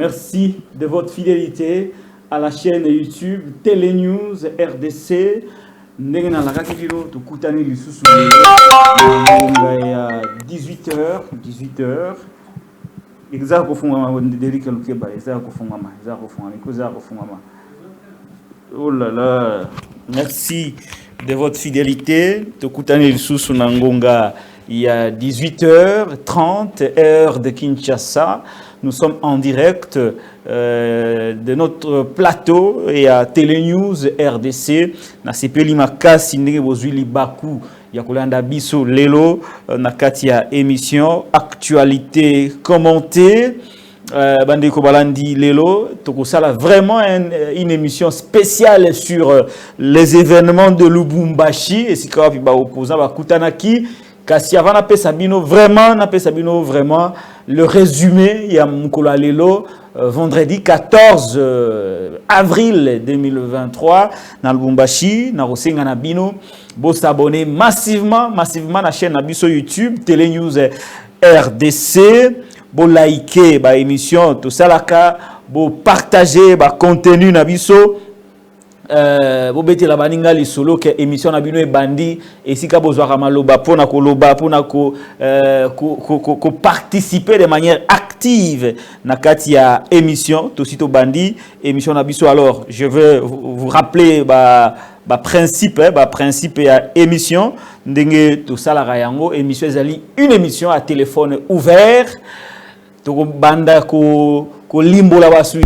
Merci de votre fidélité à la chaîne YouTube Télénews RDC. Ndenge na laka kilo tukutani lisusu ya 18h. Exact kufungama Derrick Lukeba, exact kufungama, exact kufungama. Oh là là. Merci de votre fidélité. Tukutani lisusu na ngonga il y a 18h30 heure de Kinshasa. Nous sommes en direct de notre plateau et à Télénews RDC. Na sepeli makasi ndenge bozwili baku ya kolanda biso lelo na kati ya émission actualité commentée. Bandeko balandi lelo tokosala vraiment une émission spéciale sur les événements de Lubumbashi et sika wapi ba opposant bakutanaki. Kasi avant na pesa bino vraiment le résumé ya mukolo lelo vendredi 14 avril 2023 na Lubumbashi na rosenga na bino bo s'abonner massivement na chaîne na biso YouTube Télénews RDC bo liker ba émission to salaka bo partager ba contenu na biso bobete la baninga li solo que émission na bino e bandi et si ka bozwaka maloba pona ko participer de manière active na kati ya émission to sito bandi émission na biso. Alors je veux vous rappeler principe ya émission ndenge to sala yango émission ezali une émission à téléphone ouvert to banda ko limbola basu.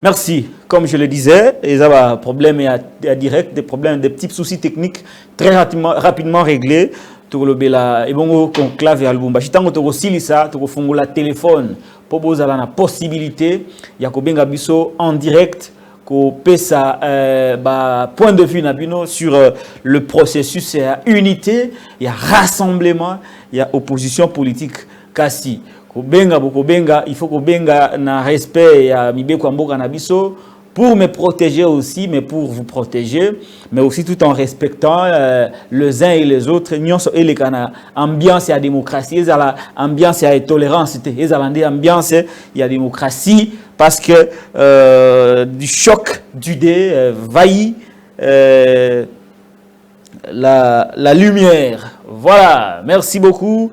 Merci. Comme je le disais, il y a des problèmes directs, des problèmes, des petits soucis techniques très rapidement réglés. Tout le bela et bon conclave à Lubumbashi. Tant que tu aussi ça, tu as la téléphone pour vous avoir la possibilité, il y a benga biso en direct ko pesa point de vue nabino sur le processus et unité, il y a rassemblement, il y a opposition politique kasi. Il faut que benga na respect ya mibeko mboka na biso pour me protéger aussi, mais pour vous protéger, mais aussi tout en respectant les uns et les autres. Nyonso et les kana ambiance ya démocratie, la ambiance ya tolérance, ambiance ya démocratie parce que du choc d'idées vaillit la lumière. Voilà, merci beaucoup.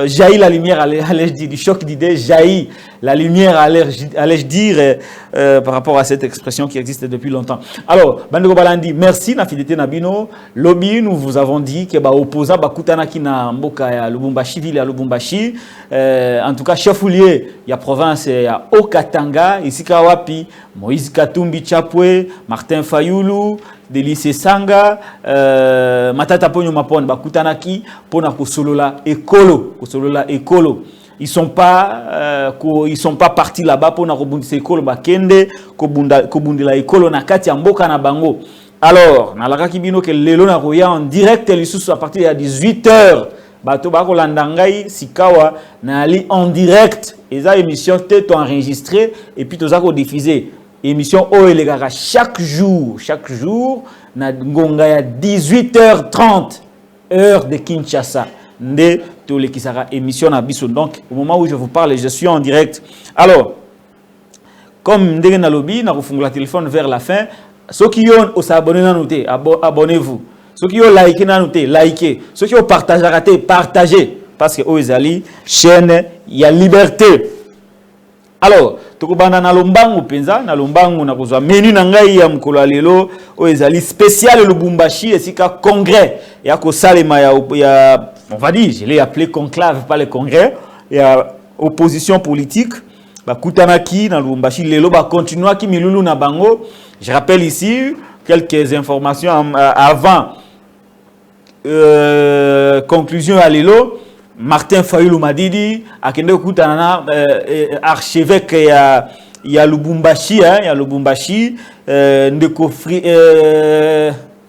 Jaillit la lumière, allais-je dire, du choc d'idées, jaillit la lumière, allais-je dire, par rapport à cette expression qui existe depuis longtemps. Alors, Bandeko Balandi, merci, na fidélité Nabino. Lobby, nous vous avons dit que opposant Bakutanaki na Mboka ya Lubumbashi, ville à Lubumbashi. En tout cas, chef-oulier, il y a province, il y a Okatanga, ici Kawapi, Moïse Katumbi Chapwe, Martin Fayulu, Delice Sanga, Matata Ponyo Mapon, Bakutanaki, Pona Kosolola Ekolo. Ils sont pas partis là-bas pour na rebondisa Ekolo Bakende, Kobundela Ekolo na kati ya mboka na bango. Alors, na laka kibino ke lelo na roya en direct lisusu à partir de 18h. Bato bako landangai sikawa na ali en direct. Eza émission te enregistré et puis toza ko diffuser. Émission Oelegara chaque jour na ngonga ya 18h30 heure de Kinshasa. Nde to le kisara émission na biso. Donc au moment où je vous parle, je suis en direct. Alors comme ndenge na lobby na kufungula téléphone vers la fin, ceux qui ont s'abonner na noter, abonnez-vous. Ceux qui ont liké, liké. Ceux qui ont partagé, partagé. Parce que Oezali, chaîne, il y a liberté. Alors, tokobana na lombangu penza, na lombangu na kozwa menu na ngai ya mukolo lelo, Oezali spécial Lubumbashi esika congrès. Ya ko salema ya on va dire, je l'ai appelé conclave, pas le congrès. Il y a opposition politique. Kutanaki na Lubumbashi lelo ba continua ki milulu na bango. Je rappelle ici quelques informations avant conclusion à lelo. Martin Fayulu Madidi akende kutana archevêque ya Lubumbashi hein, ya Lubumbashi ndeko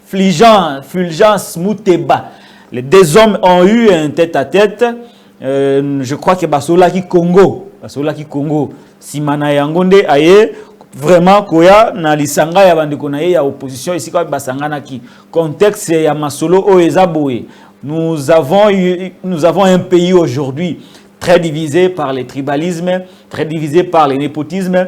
Fulgence Muteba. Les deux hommes ont eu un tête-à-tête. Je crois que Basola qui Congo, Simana Yangonde aye vraiment koya na lisanga ya bandeko na ye ya opposition ici kwa basangana ki contexte ya masolo o ezaboé. Nous avons un pays aujourd'hui très divisé par les tribalismes, très divisé par le népotisme,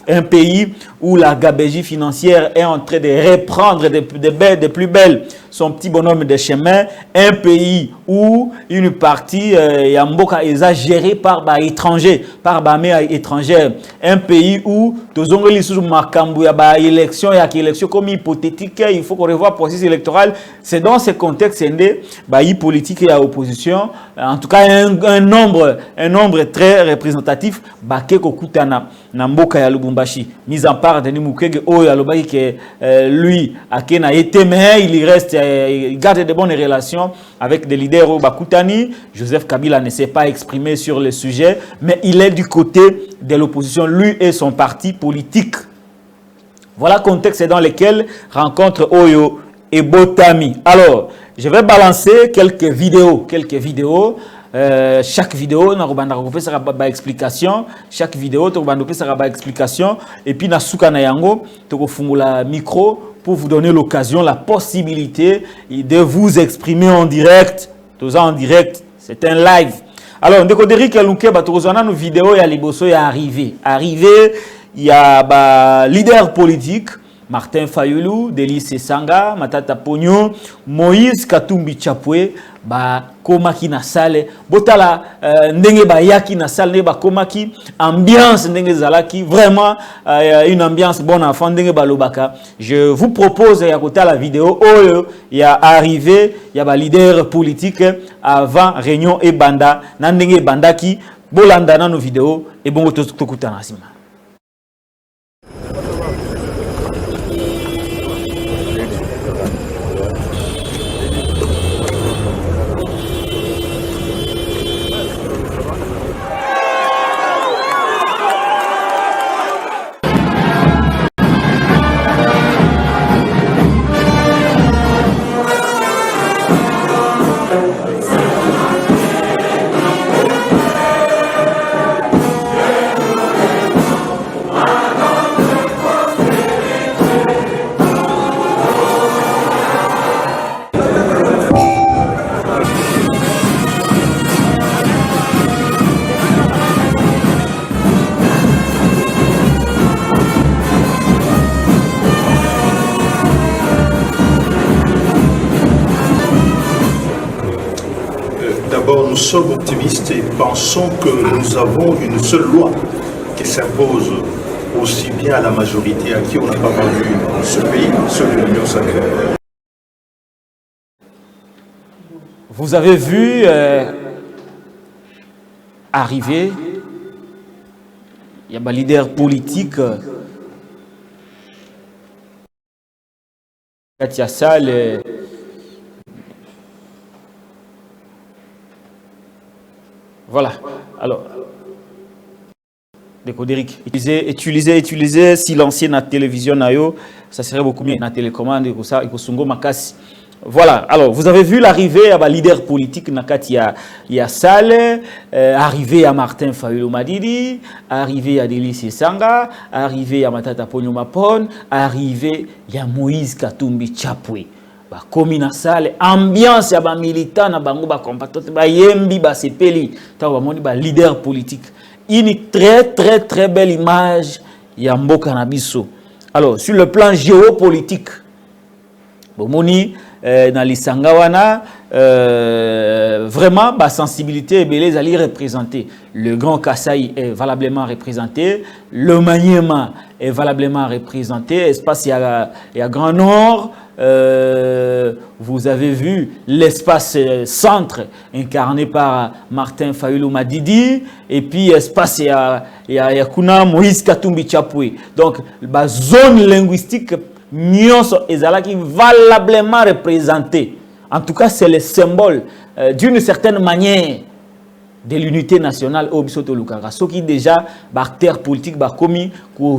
un pays où la gabegie financière est en train de reprendre de plus belles son petit bonhomme de chemin, un pays où une partie Yamboka est gérée par des étrangers, par des mères étrangères, un pays où tous les sous makambu ya élection comme hypothétique, il faut qu'on revoie le processus électoral. C'est dans ce contexte que politique et opposition, en tout cas un nombre très représentatif baké kokutana na mboka ya Lubumbashi. Mise en part de Nimukege Oyo alobaki que lui akena été mais il reste il garde de bonnes relations avec des leaders au Bakutani. Joseph Kabila ne s'est pas exprimé sur le sujet, mais il est du côté de l'opposition, lui et son parti politique. Voilà le contexte dans lequel rencontre Oyo et Botami. Alors, je vais balancer quelques vidéos. Chaque vidéo, on sera explication. Chaque vidéo, on sera explication. Et puis, na yango, on la micro pour vous donner l'occasion, la possibilité de vous exprimer en direct. Tous en direct, c'est un live. Alors, on Derrick Alouke, nos vidéos, il y a Liboso, il y a arrivé. Il y a leader politique. Martin Fayulu, Délice Sanga, Matata Pogno, Moïse Katumbi Chapwe, komaki na sale, botala ndenge ba yaki na sale, komaki ambiance ndenge zalaki, vraiment une ambiance bonne enfant ndenge ba lobaka. Je vous propose ya kota la vidéo oyo ya arrivé ya ba leader politique avant réunion et banda na ndenge bandaki bolanda na no vidéo et bongo tokuta na sima. Nous sommes optimistes et pensons que nous avons une seule loi qui s'impose aussi bien à la majorité à qui on n'a pas vendu ce pays, celui de l'Union sacrée. Vous avez vu arriver, il y a un leader politique, Katia Sall, voilà. Alors, Décodéric, utiliser silencier na télévision nayo, ça serait beaucoup mieux. Na télécommande et ça, il faut makasi. Voilà. Alors, vous avez vu l'arrivée à leader politique nakati ya Sale, arrivée à Martin Fayulu Madidi, arrivée à Délice Sanga, arrivée à Matata Pogno Mapon, arrivée à Moïse Katumbi Chapwe. Comme na salle ambiance ya ba militant na bango ba compatriotes ba yembi ba sepeli ta ba moni ba leader politique, une très belle image ya mboka na biso. Alors sur le plan géopolitique bomoni dans les Sangawana, vraiment, la sensibilité est allée représenter. Le Grand Kasaï est valablement représenté, le Maniema est valablement représenté, espace il y a Grand Nord, vous avez vu l'espace centre incarné par Martin Fayulu Madidi, et puis espace il y a Kuna Moïse Katumbi Chapoué. Donc la zone linguistique nyonso ezalaki valablement représentée. En tout cas, c'est le symbole d'une certaine manière de l'unité nationale au Bisoto Lukanga. Ce qui déjà, l'acteur politique, commis,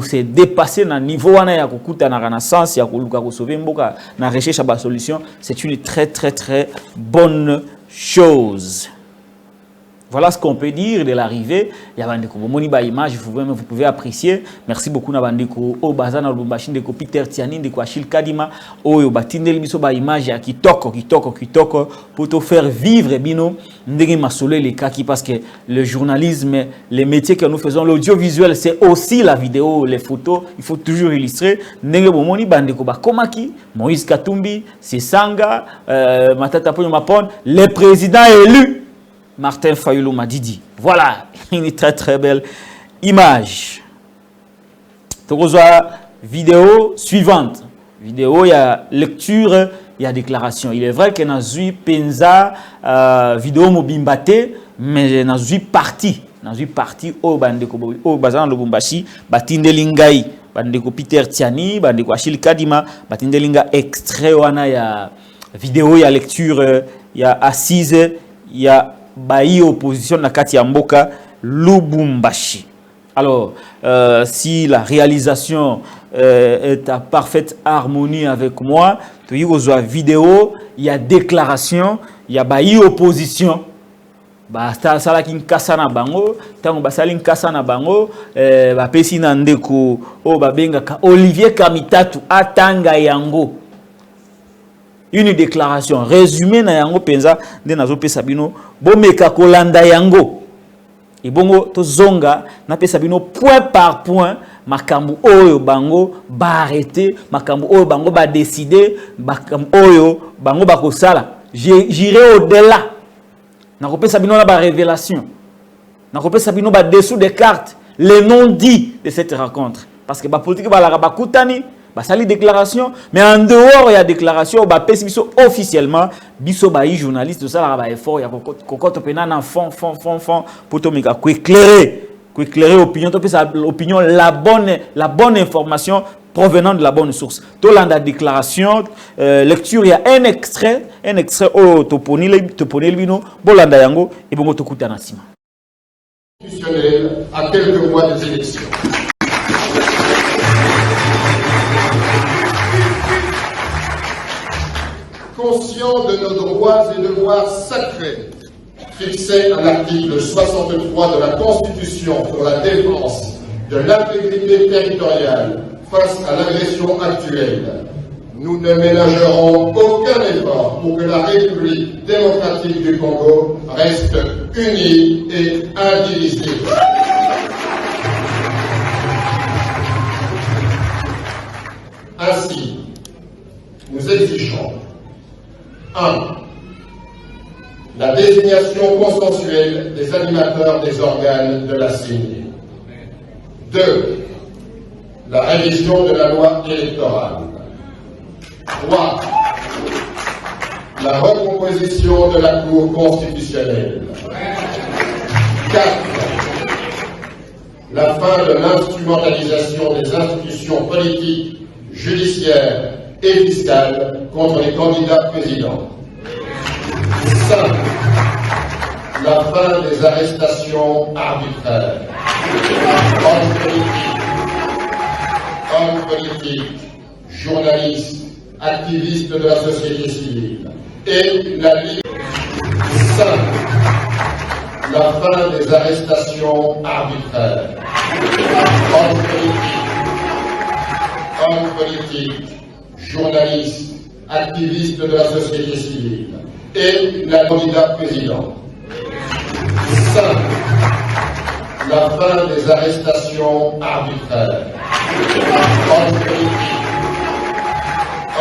s'est dépassé dans le niveau où il y a une renaissance, il y a une sauver une recherche à la solution. C'est une très très très bonne chose. Voilà ce qu'on peut dire de l'arrivée. Il y a une image, vous pouvez apprécier. Merci beaucoup Nabandeko au Bazana Lubumbashi de Peter Tiani de Achille Kadima au Batindel biso ba image ya kitoko pour te faire vivre bino ndenge masole les kaki parce que le journalisme, les métiers que nous faisons, l'audiovisuel c'est aussi la vidéo, les photos, il faut toujours illustrer. Ndenge bomoni bandeko ba komaki Moïse Katumbi, Sesanga, Matata Ponyo Mapon, les présidents élus Martin Fayulu Madidi. Voilà, une très très belle image. Vidéo suivante. Vidéo, il y a lecture, il y a déclaration. Il est vrai que dans une penza vidéo mobimbate, mais dans une partie au bandeko au bazan Lubumbashi, batindelingai, bandeko Peter Tiani, bandeko Achille Kadima, batindelinga extrait wana ya vidéo, il y a lecture, il y a assise, il y a Bayi opposition na kati ya mboka Lubumbashi. Alors, si la réalisation est à parfaite harmonie avec moi, tu y a vidéo, il y a déclaration, il y a Bayi opposition. Basta sala kin kasana bango, tango basali kasana bango, ba pesi na ndeko o babenga ka Olivier Kamitatu atanga yango. Une déclaration résumée na yango penza de nazo pesa bino bomeka kolanda yango et bongo to zonga na pesa bino point par point makambu oyo bango ba arrêter makambu oyo bango ba décider makambu oyo bango ba kosala. J'irai au-delà na kopesa bino na ba révélation na kopesa bino ba dessous des cartes les non dits de cette rencontre parce que ba politique ba la ba kutani bah ça les déclarations mais en dehors il y a déclaration bah pèse biso officiellement biso bah journaliste ça là bah effort il y a cocotte penana fond pour to meka éclairer opinion to opinion la bonne information provenant de la bonne source. To landa déclaration lecture il y a un extrait au toponel bino bolanda yango et bongo to kutana sima. À quelques mois des élections. Conscient de nos droits et devoirs sacrés, fixés à l'article 63 de la Constitution pour la défense de l'intégrité territoriale face à l'agression actuelle, nous ne ménagerons aucun effort pour que la République démocratique du Congo reste unie et indivisible. Ainsi, nous exigeons 1. La désignation consensuelle des animateurs des organes de la CENI. 2. La révision de la loi électorale. 3. La recomposition de la Cour constitutionnelle. 4. La fin de l'instrumentalisation des institutions politiques, judiciaires et fiscales contre les candidats présidents. 5. La fin des arrestations arbitraires. Hommes politiques, journalistes, activistes de la société civile et la Ligue. 5. La fin des arrestations arbitraires. Hommes politiques, journalistes, activistes de la société civile et la candidat président. 5. La fin des arrestations arbitraires.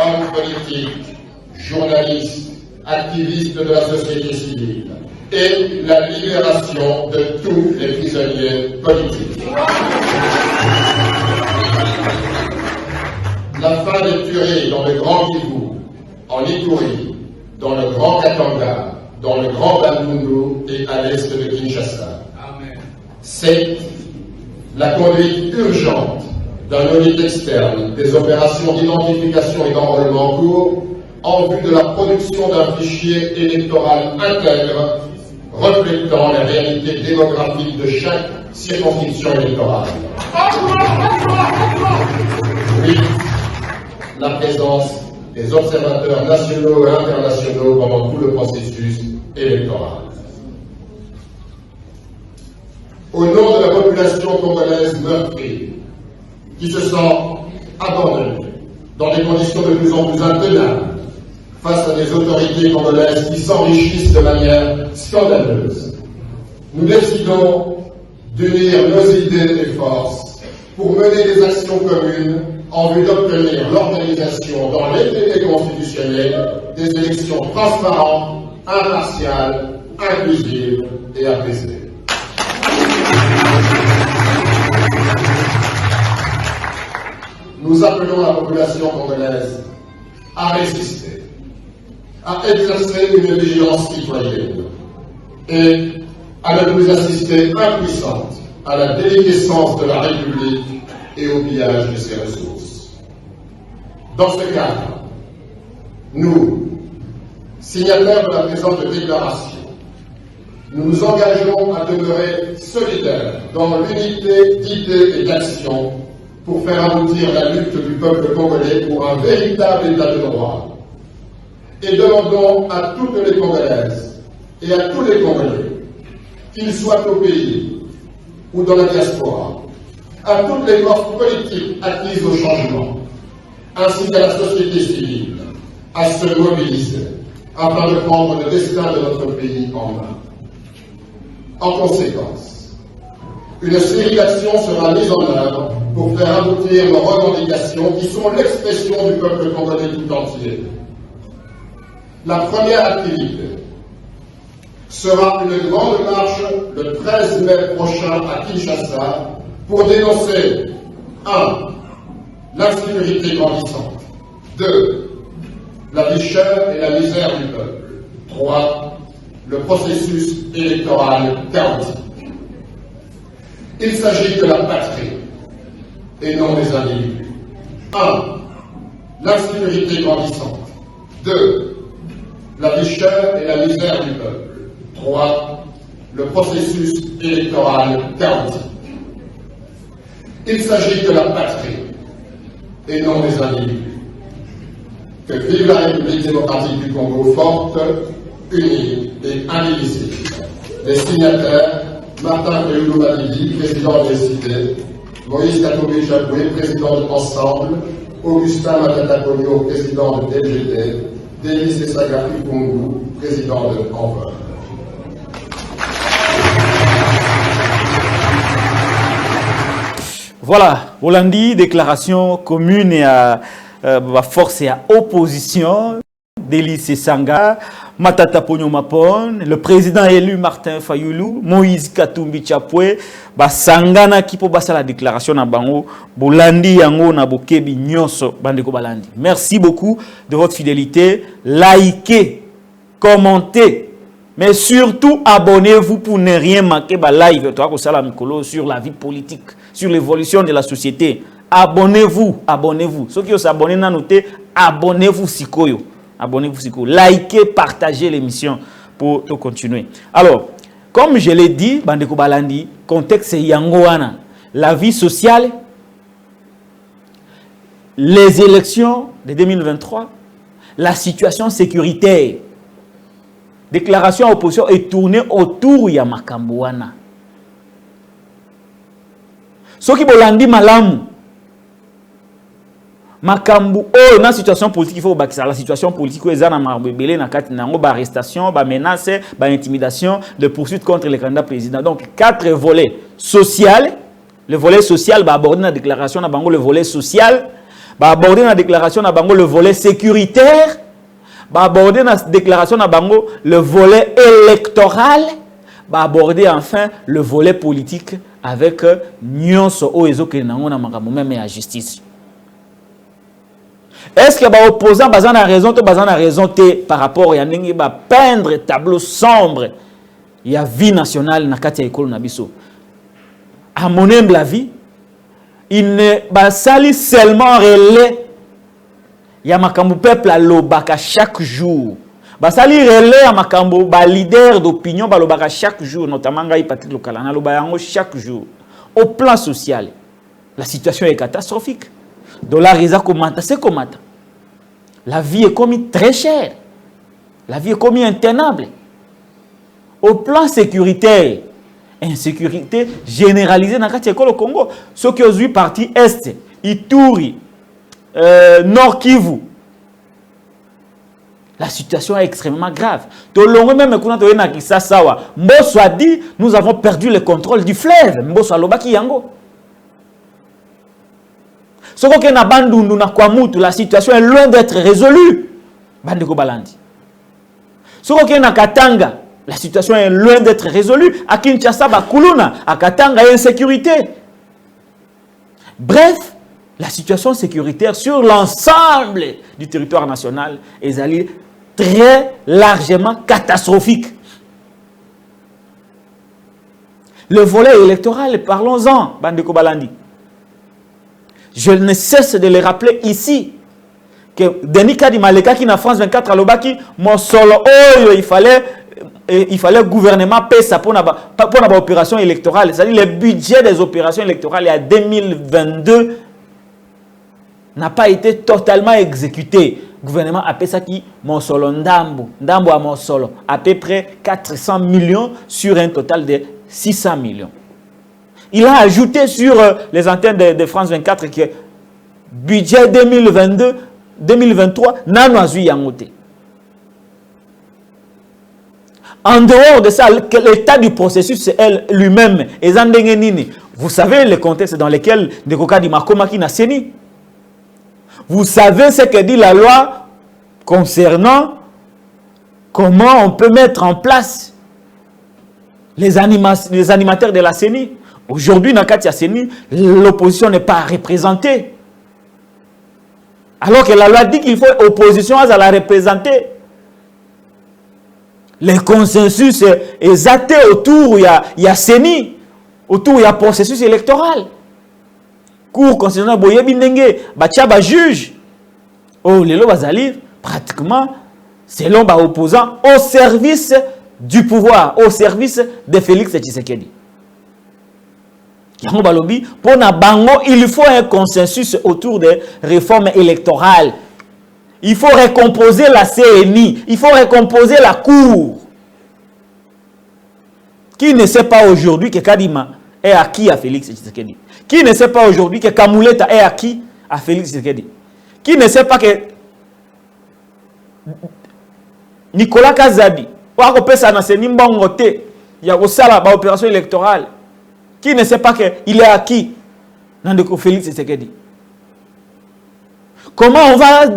Hommes politiques, journalistes, activistes de la société civile et la libération de tous les prisonniers politiques. La fin des tueries dans le Grand Kivu, en Ituri, dans le Grand Katanga, dans le Grand Bandundu et à l'est de Kinshasa. C'est la conduite urgente d'un audit externe des opérations d'identification et d'enrôlement en cours en vue de la production d'un fichier électoral intègre reflétant la réalité démographique de chaque circonscription électorale. Oui, la présence des observateurs nationaux et internationaux pendant tout le processus électoral. Au nom de la population congolaise meurtrie, qui se sent abandonnée dans des conditions de plus en plus intenables face à des autorités congolaises qui s'enrichissent de manière scandaleuse, nous décidons d'unir nos idées et forces pour mener des actions communes en vue d'obtenir l'organisation dans l'intérêt constitutionnel des élections transparentes, impartiales, inclusives et apaisées. Nous appelons la population congolaise à résister, à exercer une vigilance citoyenne et à ne plus assister impuissante à la déliquescence de la République et au pillage de ses ressources. Dans ce cadre, nous, signataires de la présente déclaration, nous nous engageons à demeurer solidaires dans l'unité d'idées et d'actions pour faire aboutir la lutte du peuple congolais pour un véritable état de droit. Et demandons à toutes les Congolaises et à tous les Congolais, qu'ils soient au pays ou dans la diaspora, à toutes les forces politiques acquises au changement, ainsi qu'à la société civile, à se mobiliser afin de prendre le destin de notre pays en main. En conséquence, une série d'actions sera mise en œuvre pour faire aboutir nos revendications qui sont l'expression du peuple congolais tout entier. La première activité sera une grande marche le 13 mai prochain à Kinshasa pour dénoncer 1. L'insécurité grandissante, 2. La vie chère et la misère du peuple, 3. Le processus électoral chaotique. Il s'agit de la patrie et non des individus. 1. L'insécurité grandissante, 2. La vie chère et la misère du peuple, 3. Le processus électoral chaotique. Il s'agit de la patrie et non des individus. Que vive la République démocratique du Congo forte, unie et indivisible. Les signataires, Martin Fayulu-Madidi, président de l'ECD, Moïse Katumbi Chapoué, président de Ensemble, Augustin Matata-Konyo, président de DGT, Denis Sesagapi Kungu, président de Envol. Voilà, Hollandi, déclaration commune et à force et à opposition. Denis Sesanga, Matata Ponyo Mapon, le président élu Martin Fayulu, Moïse Katumbi Chapoué, Sangana qui peut passer la déclaration à Bango, Bolandi Yango na Bokebi Nyonso Bandeko Balandi. Merci beaucoup de votre fidélité. Likez, commentez, mais surtout abonnez-vous pour ne rien manquer live sur la vie politique, sur l'évolution de la société. Abonnez-vous, abonnez-vous. Ceux qui ont s'abonné, abonnez-vous Sikoyo. Abonnez-vous, likez, partagez l'émission pour tout continuer. Alors, comme je l'ai dit, Bandeko Balandi, contexte c'est Yangoana. La vie sociale, les élections de 2023, la situation sécuritaire. Déclaration à opposition est tournée autour de Yamakambouana. Ce qui Bolandi Malamu, Makambu, oh, dans la situation politique, il faut que la situation politique, il y a des arrestations, des menaces, des intimidations, des poursuites contre les candidats présidents. Donc, 4 volets. Social, le volet social va aborder la déclaration, le volet social, va aborder la déclaration, le volet sécuritaire, va aborder dans la déclaration de Bango le volet électoral, va aborder enfin le volet politique avec nyonso oezo ke nango na makambo même la justice. Est-ce que les opposants ont raison ou ont raison par rapport à ndenge ba peindre tableau sombre il y a vie nationale na kati ya école na biso. À mon humble avis, il ne basali seulement relais ya makambo peuple à lobaka chaque jour. Basali relais à makambo ba leader d'opinion ba lobaka chaque jour, notamment Ngai Patrick Lokala na lobayango chaque jour. Au plan social, la situation est catastrophique. Dollar Reza Komata, c'est Komata. La vie est commis très chère. La vie est commis intenable. Au plan sécuritaire, insécurité généralisée dans le Congo. Ceux qui ont eu partie Est, Ituri, Nord Kivu. La situation est extrêmement grave. Mbosso a dit, nous avons perdu le contrôle du fleuve. Mbosso a lobaki yango. La situation est loin d'être résolue. Bandeko Balandi. Katanga, la situation est loin d'être résolue. À Kinshasa, Kuluna, à Katanga, il y a insécurité. Bref, la situation sécuritaire sur l'ensemble du territoire national est très largement catastrophique. Le volet électoral, parlons-en, Bandeko Balandi. Je ne cesse de le rappeler ici que Denis Kadi Maleka qui na France 24 à Lobaki, mon solo il fallait gouvernement payer ça pour la opération électorale. C'est-à-dire le budget des opérations électorales en 2022 n'a pas été totalement exécuté. Le gouvernement a payé ça qui mon solo Ndambo à mon solo à peu près 400 millions sur un total de 600 millions. Il a ajouté sur les antennes de France 24 que budget 2022-2023 n'a pas eu. En dehors de ça, l'état du processus lui-même, vous savez le contexte dans lequel Ndekoka di Makoma qui n'a séni. Vous savez ce que dit la loi concernant comment on peut mettre en place les animateurs de la CENI. Aujourd'hui, dans Katia Seni, l'opposition n'est pas représentée. Alors que la loi dit qu'il faut opposition à la représenter. Le consensus est exacté autour, il y a Seni, autour il y a processus électoral. Cour constitutionnel Boyebi Ndenge, Bachaba juge. Oh, les lois bazali, pratiquement, selon les opposants, au service du pouvoir, au service de Félix Tshisekedi. Pour Nabango, il faut un consensus autour des réformes électorales. Il faut recomposer la CNI. Il faut recomposer la Cour. Qui ne sait pas aujourd'hui que Kadima est acquis à Félix Tshisekedi? Qui ne sait pas aujourd'hui que Kamouleta est acquis à Félix Tshisekedi? Qui ne sait pas que Nicolas Kazadi, il y a aussi la opération électorale. Qui ne sait pas qu'il est acquis dans le Félix Tshisekedi? Comment on va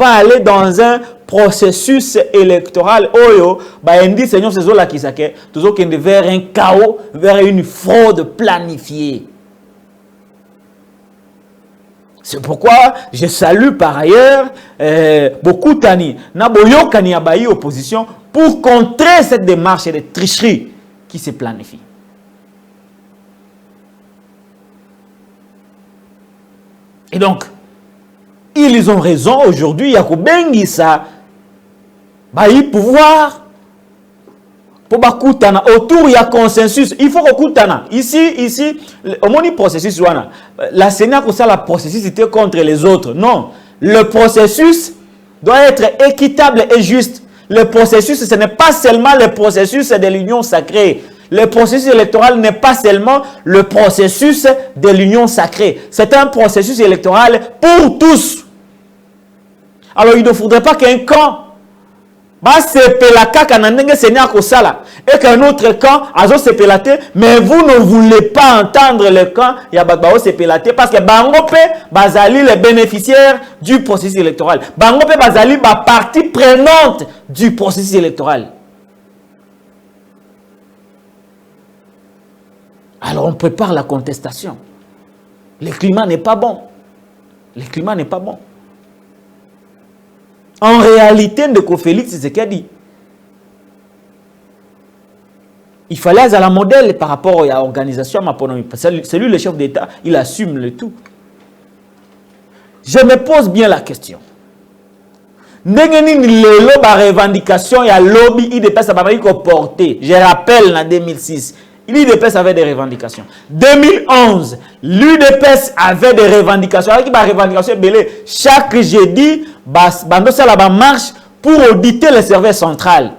aller dans un processus électoral vers un chaos, vers une fraude planifiée? C'est pourquoi je salue par ailleurs beaucoup Tani, Naboyo Kani Abayi opposition pour contrer cette démarche de tricherie qui se planifie. Et donc, ils ont raison aujourd'hui, il y a ça, pouvoir, pour Bakutana, autour il y a consensus, il faut Bakutana. Ici, au moins processus, la Sénat pour ça, la processus était contre les autres. Non, le processus doit être équitable et juste. Le processus, ce n'est pas seulement le processus de l'union sacrée. Le processus électoral n'est pas seulement le processus de l'union sacrée. C'est un processus électoral pour tous. Alors, il ne faudrait pas qu'un camp Bah sepela kaka na ndenge Seigneur kosala et qu'un autre camp azo sepelate, mais vous ne voulez pas entendre le camp ya bao sepelate parce que bango pe bazali les bénéficiaires du processus électoral. Bango pe bazali ba partie prenante du processus électoral. Alors on prépare la contestation. Le climat n'est pas bon. Le climat n'est pas bon. En réalité, Ndeko Félix, c'est ce qu'il a dit. Il fallait être à la modèle par rapport à l'organisation Maponomi. C'est lui le chef d'État, il assume le tout. Je me pose bien la question. Ndengeni lelo ba revendication ya lobby IDPS abamaki ko porter. Je rappelle en 2006, l'UDPS avait des revendications. 2011, l'UDPS avait des revendications. Avec des revendications belé, chaque jeudi, bando ça la marche pour auditer le serveur central.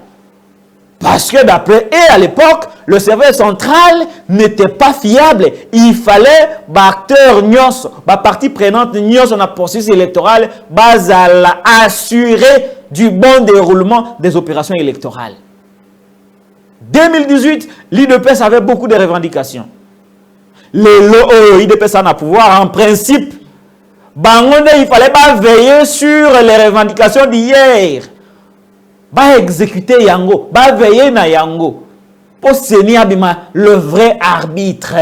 Parce que d'après eux, à l'époque, le serveur central n'était pas fiable. Il fallait acteurs nyos, partie prenante nyos dans le processus électoral, assurer du bon déroulement des opérations électorales. 2018, l'IDPS avait beaucoup de revendications. L'IDPS en a pouvoir, en principe. Il fallait pas veiller sur les revendications d'hier. Exécuter Yango, veiller na Yango. Pour Seigneur Abima, le vrai arbitre.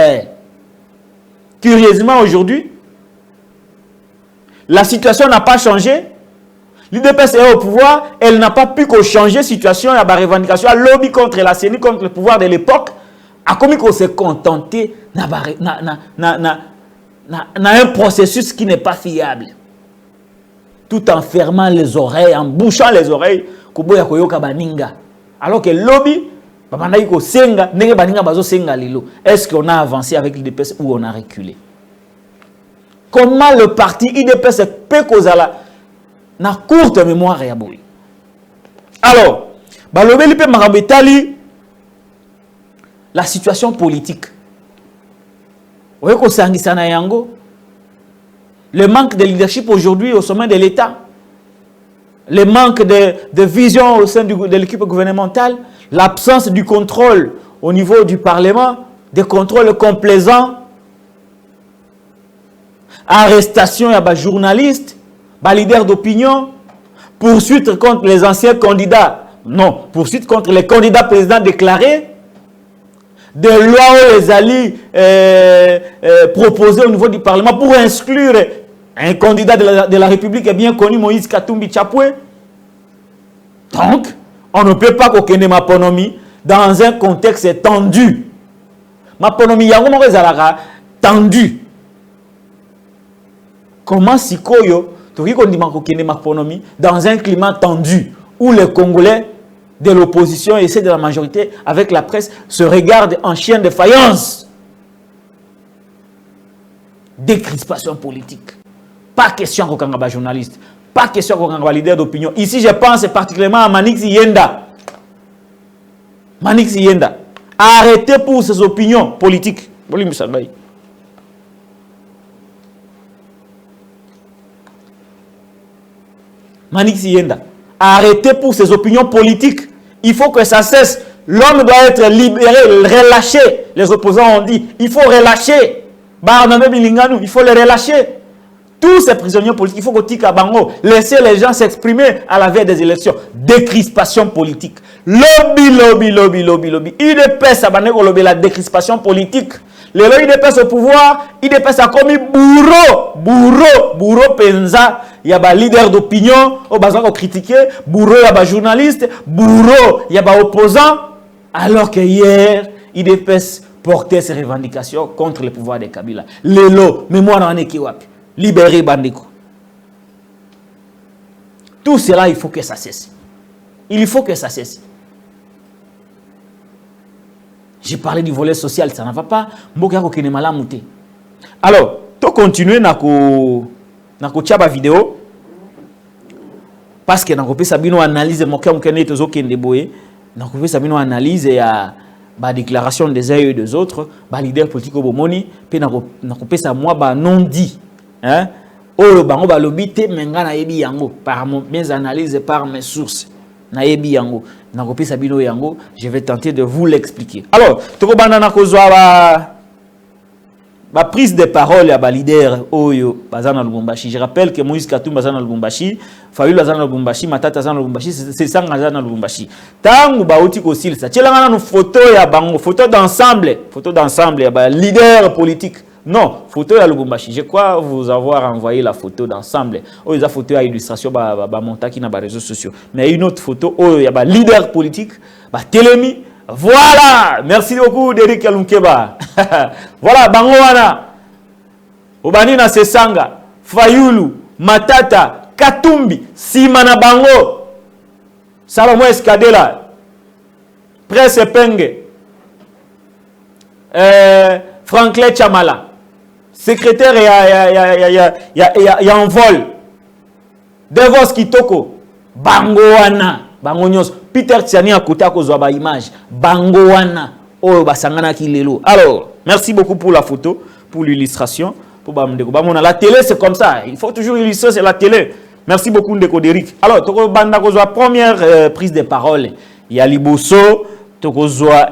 Curieusement, aujourd'hui, la situation n'a pas changé. L'UDPS est au pouvoir, elle n'a pas pu changer la situation, il y a des revendications, lobby contre la CENI, contre le pouvoir de l'époque. A comme qu'on s'est contenté un processus qui n'est pas fiable. Tout en fermant les oreilles, en bouchant les oreilles, alors que le lobby, est-ce qu'on a avancé avec l'UDPS ou on a reculé? Comment le parti UDPS peut causer na courte mémoire ya boy. Alors, la situation politique. Le manque de leadership aujourd'hui au sommet de l'État, le manque de vision au sein de l'équipe gouvernementale, l'absence du contrôle au niveau du Parlement, des contrôles complaisants, arrestation de journalistes, leaders d'opinion, poursuite contre les anciens candidats, non, poursuite contre les candidats présidents déclarés, des lois où les alliés proposées au niveau du Parlement pour exclure un candidat de la République bien connu, Moïse Katumbi Chapwe. Donc, on ne peut pas qu'aucun Maponomi dans un contexte tendu. Maponomi yango ezalaka tendu. Comment Sikoyo dans un climat tendu où les Congolais de l'opposition et ceux de la majorité avec la presse se regardent en chien de faïence. Décrispation politique. Pas question qu'on soit journaliste. Pas question qu'on soit leader d'opinion. Ici, je pense particulièrement à Manix Yenda. Manix Yenda. Arrêtez pour ses opinions politiques. Manix Yenda. Arrêtez pour ses opinions politiques. Il faut que ça cesse. L'homme doit être libéré, relâché. Les opposants ont dit, il faut relâcher. Il faut les relâcher. Tous ces prisonniers politiques, il faut que laisser les gens s'exprimer à la veille des élections. Décrispation politique. Lobby. IDPS a la décrispation politique. Le IDPS au pouvoir, IDPS a commis bourreau penza. Il y a des leaders d'opinion, au besoin de critiquer, bourreau, il y a des journalistes, bourreau, il y a des opposants. Alors que hier, IDPS portait ses revendications contre le pouvoir de Kabila. Lelo, mémoire en Ekiwap, libérer Bandeko. Tout cela, il faut que ça cesse. Il faut que ça cesse. J'ai parlé du volet social, ça ne va pas. Alors, tu continues na kochaba vidéo parce que na kopé sabino analyse moka mokene tozo kende boye na kopé sabino analyse ya ba déclaration des uns et des autres ba leader politique bomoni pe na kopé sa moi ba non dit hein o bango ba lobité menga na yebi yango par mes analyses par mes sources nayebi yango nakopesa bino yango, je vais tenter de vous l'expliquer. Alors tokobanda na kozwa ba prise de parole ya ba leader oyo bazana Lubumbashi. Je rappelle que Moïse Katumbi bazana Lubumbashi, Fayulu bazana Lubumbashi, Matata bazana Lubumbashi, c'est ça bazana Lubumbashi. Tangu bauti ko silsa tchelanga na photo ya bango, photo d'ensemble ya ba leader politique. Non, photo ya Lubumbashi. Je crois vous avoir envoyé la photo d'ensemble. Oh, il y a photo à illustration ba montaki na ba réseaux sociaux. Mais une autre photo oh ya ba leader politique, ba Telemi. Voilà, merci beaucoup Derrick Kalunkeba. Voilà, bango wana. Obani na Sesanga, Fayulu, Matata, Katumbi, Simana bango. Salomo Eskadela. Presse Penge. Franklin Chamala. Secrétaire ya en vol. Devos Kitoko. Bango wana. Bango nyos. Peter Tiani a côté à cause de la image. Bango wana. Oh, basangana ki lelo. Alors, merci beaucoup pour la photo, pour l'illustration. Pour la télé, c'est comme ça. Il faut toujours illustrer, c'est la télé. Merci beaucoup, Ndeko Derrick. Alors, toko banda ko la première prise de parole. Il y a Liboso.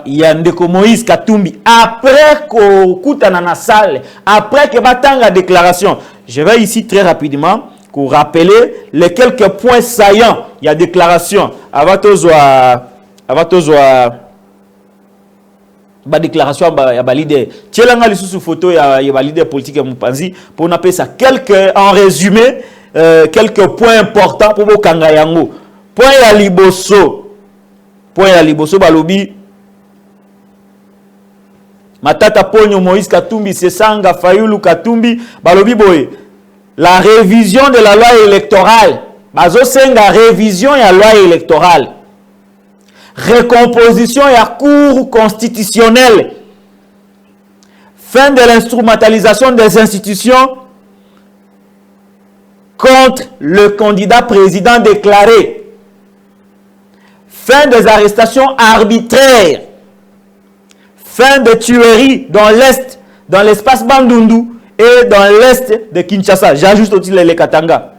Il y a Ndeko Moïse Katumbi. Après qu'on na salle, après que batanga déclaration, je vais ici très rapidement pour rappeler les quelques points saillants. Il y a déclaration. Avant ba déclaration ya ba leader. Tchelanga li sous photo ya ba leader politique ya Mupanzi pour on appelle ça quelques en résumé quelques points importants pour bokanga yango. Point ya Liboso. Point ya Liboso balobi Matata Ponyo Moïse Katumbi Sesanga Fayulu Katumbi balobi boy la révision de la loi électorale bazo senga révision ya loi électorale recomposition ya cour constitutionnelle fin de l'instrumentalisation des institutions contre le candidat président déclaré. Fin des arrestations arbitraires. Fin de tueries dans l'Est, dans l'espace Bandundu et dans l'Est de Kinshasa. J'ajoute aussi les Katanga.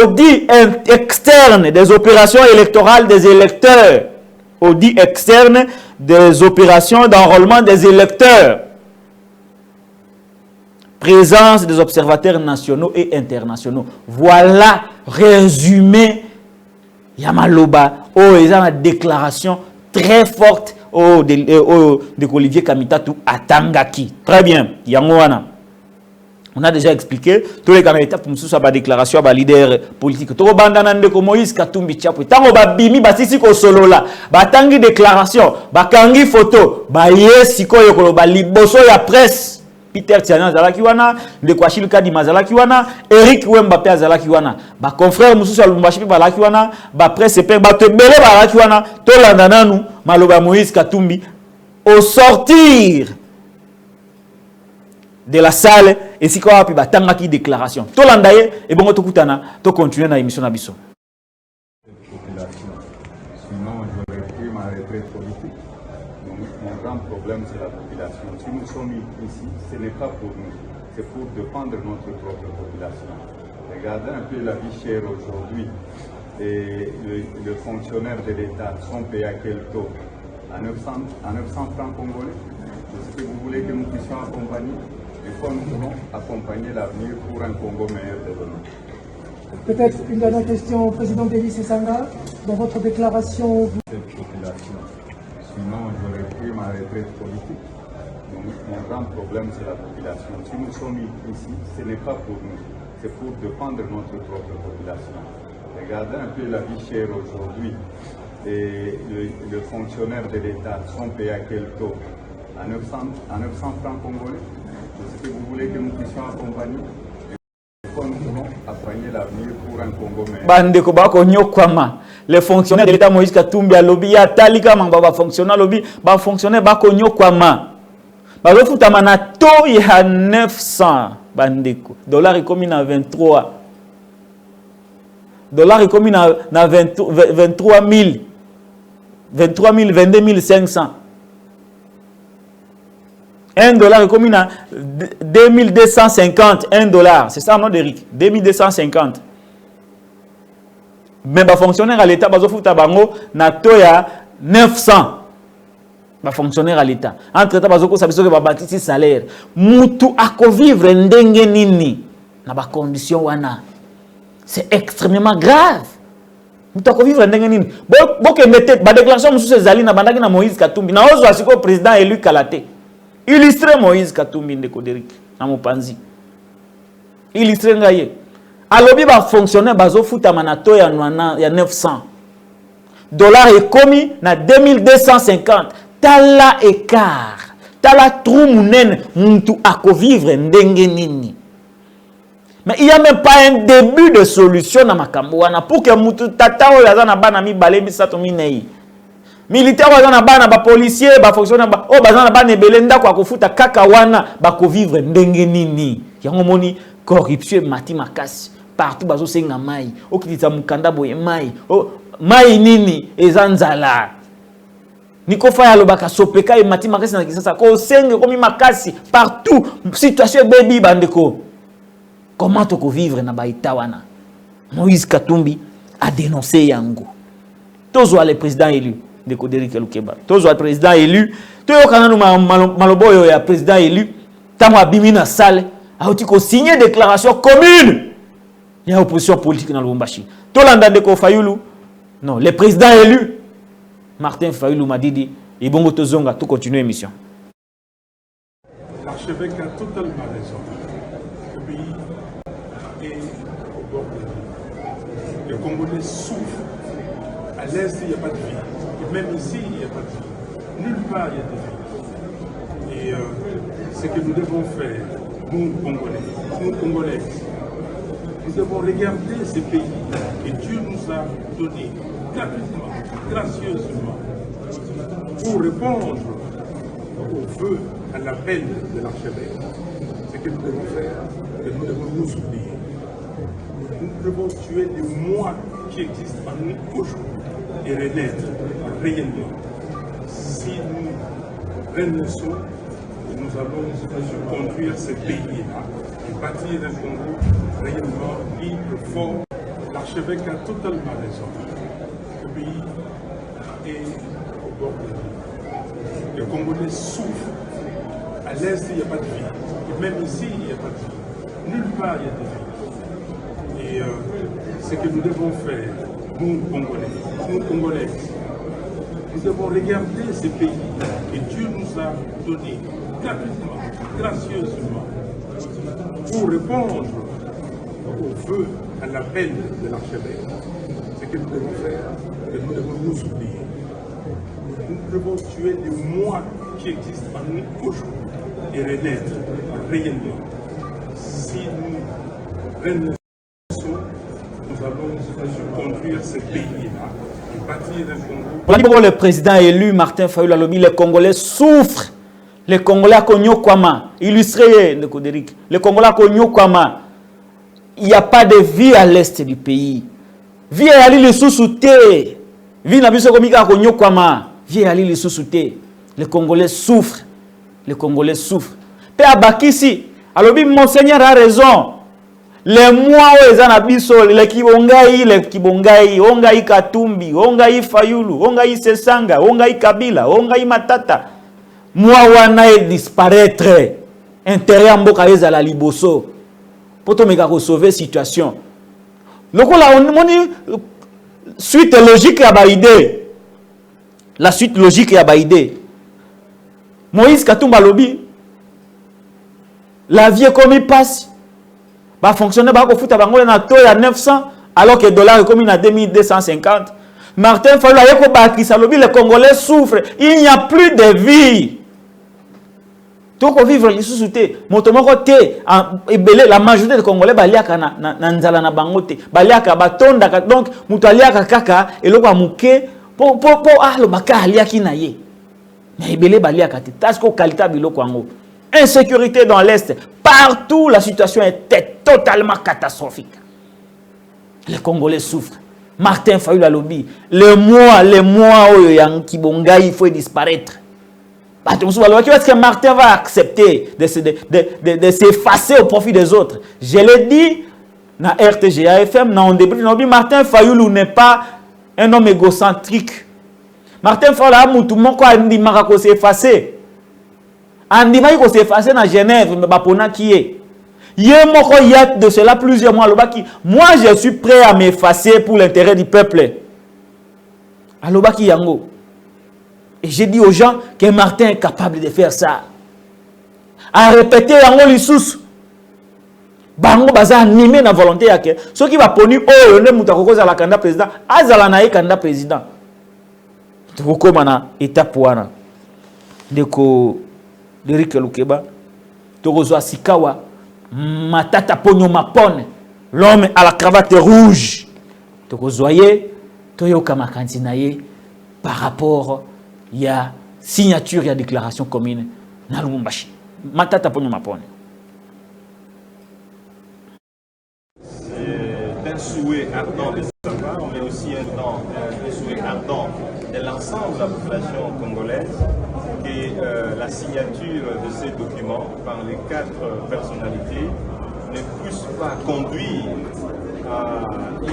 Audit externe des opérations électorales des électeurs. Audit externe des opérations d'enrôlement des électeurs. Présence des observateurs nationaux et internationaux. Voilà résumé Yamaloba, oh, ils ont une déclaration très forte de Olivier Kamitatu à Tangaki. Très bien, Yangwana. On a déjà expliqué tous les candidats pour nous la déclaration à leader politique. Tout bandana de Moïse Katumbi Tchapo. Tango ba bimi ba sisi ko solo la. Ba tangi déclaration, ba kangi photo, ba yesiko yokolo ba liboso ya presse. Peter Tiana Zalaki wana, Ndeko Achille Kadi Mazalaki wana, Eric Wemba Pe Zalaki wana, ba confrère Moussou Lubumbashi Pe Balaki wana, ba presse pe ba tebele Balaki wana, to landana nu maloba Moïse Katumbi au sortir de la salle et si quoi puis ba tangaki déclaration. To landaye et bon to kutana, to continuer na émission na biso. Sinon j'aurais pris ma retraite politique. Mon grand problème c'est la population. Si nous sommes ici, ce n'est pas pour nous, c'est pour défendre notre propre population. Regardez un peu la vie chère aujourd'hui. Et les fonctionnaires de l'État sont payés à quel taux? À 900 francs congolais. Est-ce que vous voulez que nous puissions accompagner? Il faut nous voulons accompagner l'avenir pour un Congo meilleur de demain. Peut-être une dernière question au président Denis Sesanga. Dans votre déclaration... Cette population. Sinon, j'aurais pris ma retraite politique. Mon grand problème, c'est la population. Si nous sommes ici, ce n'est pas pour nous, c'est pour défendre notre propre population. Regardez un peu la vie chère aujourd'hui. Et les fonctionnaires de l'État sont payés à quel taux? À 900 francs congolais. Est-ce que vous voulez que nous puissions accompagner? Nous voulons accompagner l'avenir pour un Congo meilleur. Bandeko bako nyokwama. Les fonctionnaires de l'État Moïse Katumbi a lobby ya talika mamba ba fonctionnaire lobby ba fonctionnaire bako nyokwama. Ba refutama na to ya 900 bandeko. Dollar est commis à 23. Dollar est commis à 23 000. 22 500. $1 est commis à 2250. $1. C'est ça, non, Eric? 2250. Mais les fonctionnaires à l'État, ils ont bango na toya 900. Les fonctionnaires à l'État. Entre temps, ils ont fait salaire. Mutu ako vivre ndenge nini na ba condition wana. C'est extrêmement grave. Mutu ako vivre ndenge nini. Boke mette ba déclaration musu ezali na bandaki na Moïse Katumbi. Na ozo asiko président élu Kalaté. Illustré Moïse Katumbi ndeko Derrick na mopanzi. Illustré ngaye. Alobi ba fonctionnaire bazo futa manato ya 900. Dollars est commis na 2250. Tala écart. Tala trou munen muntu ako vivre ndenge nini. Mais il n'y a même pas un début de solution dans makambo wana pour que mutu tata o yazana bana mi bale bisato minei. Militaire yazana bana ba policier ba fonctionnaire ba o bazana bana belenda kwa kufuta kaka wana ba ko vivre ndenge nini. Yango moni corruption mati makasi. Partout bazo senga mai okitita mukanda boye mai mai nini ezanzala niko faya lobaka sopeka e mati makasi na kisasa ko senge komi makasi partout situation baby bandeko. Comment to ko vivre na baita wana? Moïse Katumbi a dénoncé yango. Tozo le président élu de Derrick Lukeba. Tozo le président élu toyo kana no maloboyo ya président élu tamo abimi na salle a oti ko signer déclaration commune. Il y a opposition politique dans le Lubumbashi. Tolanda Ndeko Fayulu, non, le président élu, Martin Fayulu m'a dit, et bon, Tozonga, tout continue l'émission. L'archevêque a totalement raison. Le pays est au bord de la vie. Les Congolais souffrent. À l'Est, il n'y a pas de vie. Et même ici, il n'y a pas de vie. Nulle part, il y a de vie. Et ce que nous devons faire, nous, Congolais, nous devons regarder ces pays que Dieu nous a donnés gratuitement, gracieusement, pour répondre aux vœux, à l'appel de l'archevêque. Ce que nous devons faire, c'est que nous devons nous oublier. Nous devons tuer les moi qui existent en nous aujourd'hui et renaître réellement. Si nous renaissons, nous allons conduire ce pays-là et bâtir un Congo réellement libre, fort. L'archevêque a totalement raison. Le pays est au bord de la vie. Les Congolais souffrent. À l'Est, il n'y a pas de vie. Et même ici, il n'y a pas de vie. Nulle part, il y a de vie. Et ce que nous devons faire, nous, Congolais, nous devons regarder ces pays que Dieu nous a donnés gratuitement, gracieusement, pour répondre aux vœux, à l'appel de l'archevêque. Ce que nous devons faire, c'est que nous devons nous oublier. Nous devons tuer les moi qui existent en nous aujourd'hui et renaître réellement. Si nous renaissons, nous allons conduire ce pays-là et bâtir un Congo. Pour le président élu Martin Fayulu alobi, les Congolais souffrent. Les Congolais konyo kwama, illustré le Derrick. Les Congolais konyo kwama. Il n'y a pas de vie à l'est du pays. Vie à l'île sous-souté. Vie na biso komika konyo kwama. Vie à l'île sous-souté. Les Congolais souffrent. Les Congolais souffrent. Pe abakisi, alobi monseigneur a raison. Les mois où ils ont abisso, les Kibongai, Ongai Katumbi, Ongai Fayulu, Ongai Sesanga, Ongai Kabila, Ongai Matata. Moi wana disparaître. Intérêt mboka à la liboso. Pour te sauver la situation. Donc là, on suite logique à Baïdé. La suite logique à Baïdé. Moïse Katumba Lobi. La vie est comme il passe. Va fonctionner, va foot à 900, alors que le dollar est comme à 2250. Martin Fayulu les Congolais souffrent. Il n'y a plus de vie. Tout qu'on vivre les sous-soutés. La majorité des Congolais baliaka na nzala na bangote. Baliaka batonda donc mutaliaka kaka eloko muke po le baka aliaki na ye. Mais ebele baliaka te. Tasko qualité biloko ngo. Insécurité dans l'Est. Partout, la situation était totalement catastrophique. Les Congolais souffrent. Martin Fayulu alobi. Les mois où Kibongai, il faut disparaître. Est-ce que Martin va accepter de s'effacer au profit des autres? Je l'ai dit, na RTGA FM, na on débrouille. Martin Fayoulou n'est pas un homme égocentrique. Martin Fayoulou a moutou moko andi maka s'est effacé. Andi maka s'est effacé na Genève, mais bapona qui est. Yé moko yat de cela plusieurs mois. Moi je suis prêt à m'effacer pour l'intérêt du peuple. Alobaki yango. Et j'ai dit aux gens que Martin est capable de faire ça. À répéter yango lissus. Bango baza animé na volonté yake. Ce qui va poni oh ne mutakoko za la candidat président, azala na candidat président. Toko mana étape wana. Ndeko Derrick Lukeba toko zo sikawa matata ponyo mapone. L'homme à la cravate rouge. Toko zoye toyoka makanzi na ye par rapport ya signature ya déclaration commune na Lubumbashi. Matata ponyo mapone. Un souhait ardent de savoir, mais aussi un souhait ardent de l'ensemble de la population congolaise que la signature de ces documents par les 4 personnalités ne puisse pas conduire à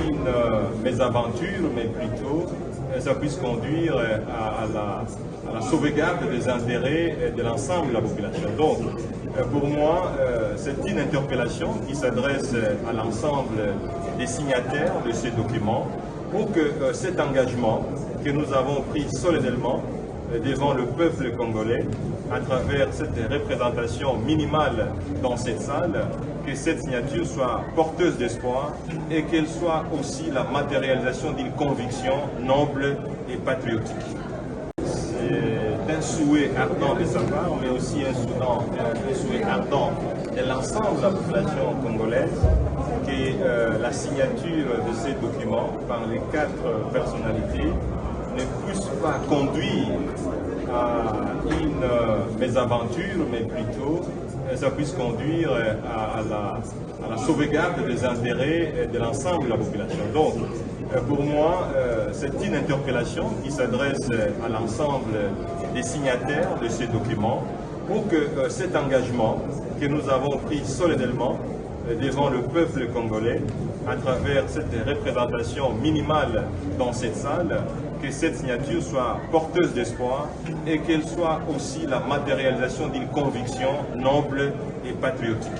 une mésaventure, mais plutôt ça puisse conduire à la sauvegarde des intérêts de l'ensemble de la population. Donc, pour moi, c'est une interpellation qui s'adresse à l'ensemble des signataires de ces documents pour que cet engagement que nous avons pris solennellement devant le peuple congolais à travers cette représentation minimale dans cette salle, que cette signature soit porteuse d'espoir et qu'elle soit aussi la matérialisation d'une conviction noble et patriotique. C'est un souhait ardent de sa part, mais aussi un souhait ardent de l'ensemble de la population congolaise que la signature de ces documents par les 4 personnalités ne puisse pas conduire à une mésaventure, mais plutôt ça puisse conduire à la sauvegarde des intérêts de l'ensemble de la population. Donc, pour moi, c'est une interpellation qui s'adresse à l'ensemble des signataires de ces documents pour que cet engagement que nous avons pris solennellement devant le peuple congolais à travers cette représentation minimale dans cette salle, que cette signature soit porteuse d'espoir et qu'elle soit aussi la matérialisation d'une conviction noble et patriotique.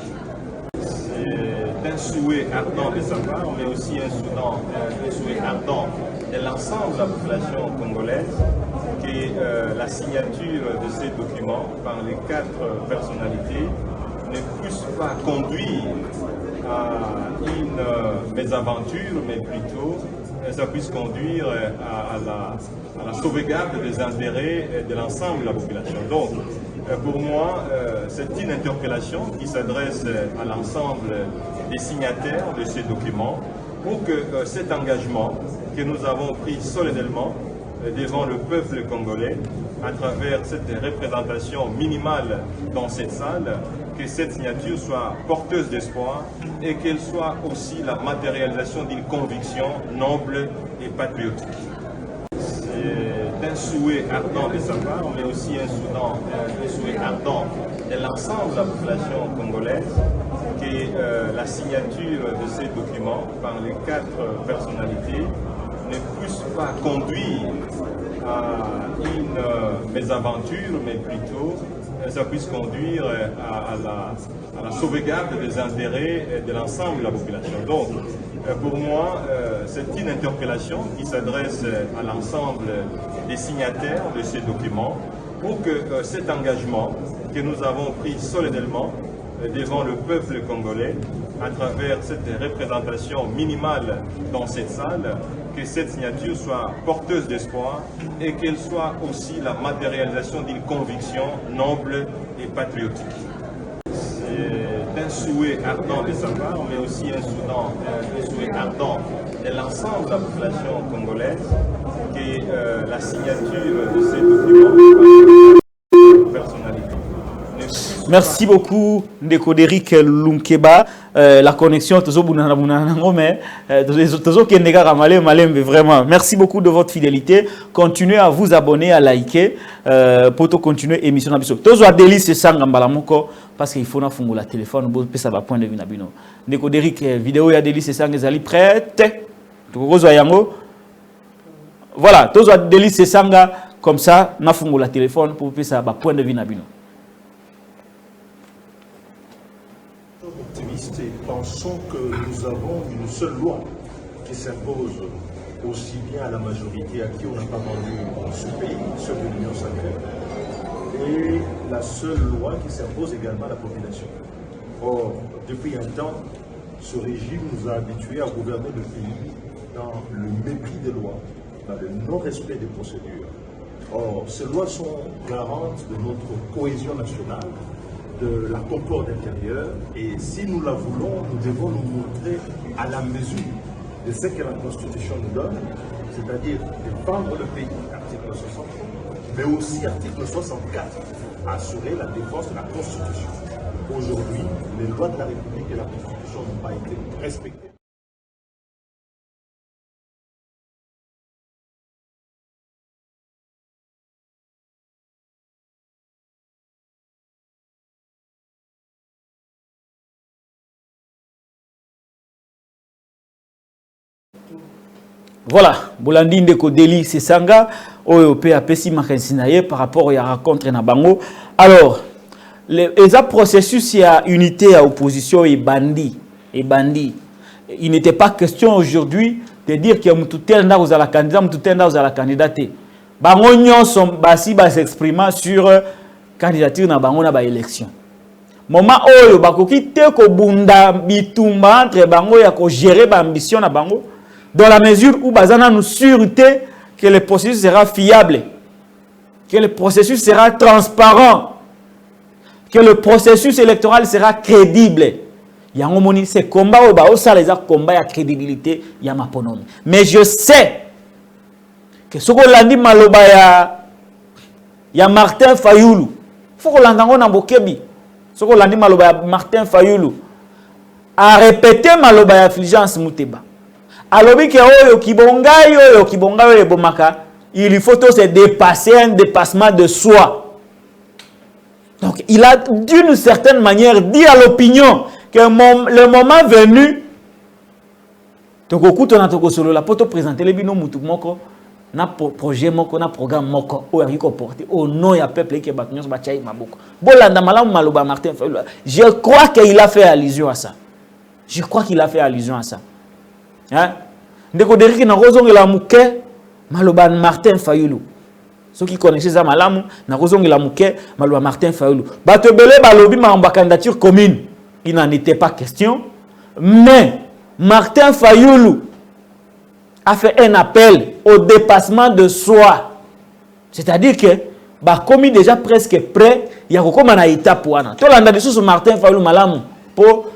C'est un souhait ardent de sa part, mais aussi un souhait ardent de l'ensemble de la population congolaise que la signature de ces documents par les 4 personnalités ne puisse pas conduire à une mésaventure, mais plutôt ça puisse conduire à la sauvegarde des intérêts de l'ensemble de la population. Donc, pour moi, c'est une interpellation qui s'adresse à l'ensemble des signataires de ces documents pour que cet engagement que nous avons pris solennellement devant le peuple congolais à travers cette représentation minimale dans cette salle, que cette signature soit porteuse d'espoir et qu'elle soit aussi la matérialisation d'une conviction noble et patriotique. C'est un souhait ardent de sa part, mais aussi un souhait ardent de l'ensemble de la population congolaise que la signature de ces documents par les 4 personnalités ne puisse pas conduire à une mésaventure, mais plutôt ça puisse conduire à la sauvegarde des intérêts de l'ensemble de la population. Donc, pour moi, c'est une interpellation qui s'adresse à l'ensemble des signataires de ces documents pour que cet engagement que nous avons pris solennellement devant le peuple congolais à travers cette représentation minimale dans cette salle, que cette signature soit porteuse d'espoir et qu'elle soit aussi la matérialisation d'une conviction noble et patriotique. C'est un souhait ardent de sa part, mais aussi un souhait ardent de l'ensemble de la population congolaise que la signature de ces documents par les personnalités. Merci beaucoup, Ndeko Derrick Lukeba. La connexion, vraiment. Merci beaucoup de votre fidélité. Continuez à vous abonner, à liker pour continuer l'émission. Tozo Délice Sangambalamoko parce qu'il faut faire le téléphone, ça va point de vue. Ndeko Derrick, vidéo ya Délice Sesanga ezali prête. Voilà, tous les Délice Sesanga comme ça, na faire le téléphone pour ça va point de vue. Optimistes et pensons que nous avons une seule loi qui s'impose aussi bien à la majorité à qui on n'a pas vendu ce pays, celle de l'Union sacrée, et la seule loi qui s'impose également à la population. Or, depuis un temps, ce régime nous a habitués à gouverner le pays dans le mépris des lois, dans le non-respect des procédures. Or, ces lois sont garantes de notre cohésion nationale, de la concorde intérieure, et si nous la voulons, nous devons nous montrer à la mesure de ce que la Constitution nous donne, c'est-à-dire défendre le pays, article 60, mais aussi article 64, assurer la défense de la Constitution. Aujourd'hui, les lois de la République et la Constitution n'ont pas été respectées. Voilà, Bolandi Ndeko Délice Sesanga, OEP a pessi Makensinaye par rapport à rencontre na bango. Alors, les processus il y a unité à opposition et bandit. Il n'était pas question aujourd'hui de dire que Moutoutel n'a pas la candidat, Moutoutel n'a pas la candidaté. Bango nyon sont basi bas s'exprimant sur candidature na bango na ba élection. Moment oyo bakoki te ko bunda bitumba entre bango ya ko gérer ba ambition na bango. Dans la mesure où Bazana nous sûreté que le processus sera fiable, que le processus sera transparent, que le processus électoral sera crédible. Il y a un moment, c'est combat au bas, ça les a combat à crédibilité, il y a ma ponomi. Mais je sais que ce qu'on l'a dit maloba ya Martin Fayoulou, il faut qu'on l'entende dans Bokebi. Ce qu'on l'a dit maloba ya Martin Fayoulou a répété maloba ya Fulgence Mouteba. Alors, il faut se dépasser, un dépassement de soi. Donc, il a d'une certaine manière dit à l'opinion que le moment venu, la poto présenter les bino mutu moko na projet moko na programme moko o yaki ko porter au nom ya peuple qui batnyos ba chai maboko. Bolanda malamu maloba Martin Fayoulou. Je crois qu'il a fait allusion à ça. Je crois qu'il a fait allusion à ça. Hein? Ndeko Derrick na kozongela muke maloba Martin Fayoulou. Ceux qui connaissent ça malamu na kozongela muke maloba Martin Fayoulou. Bato belé balobi ma candidature commune. Il n'en était pas question, mais Martin Fayoulou a fait un appel au dépassement de soi. C'est-à-dire que bah commis déjà presque prêt, il y a comme na étape wana. To landa de sous Martin Fayoulou malamu pour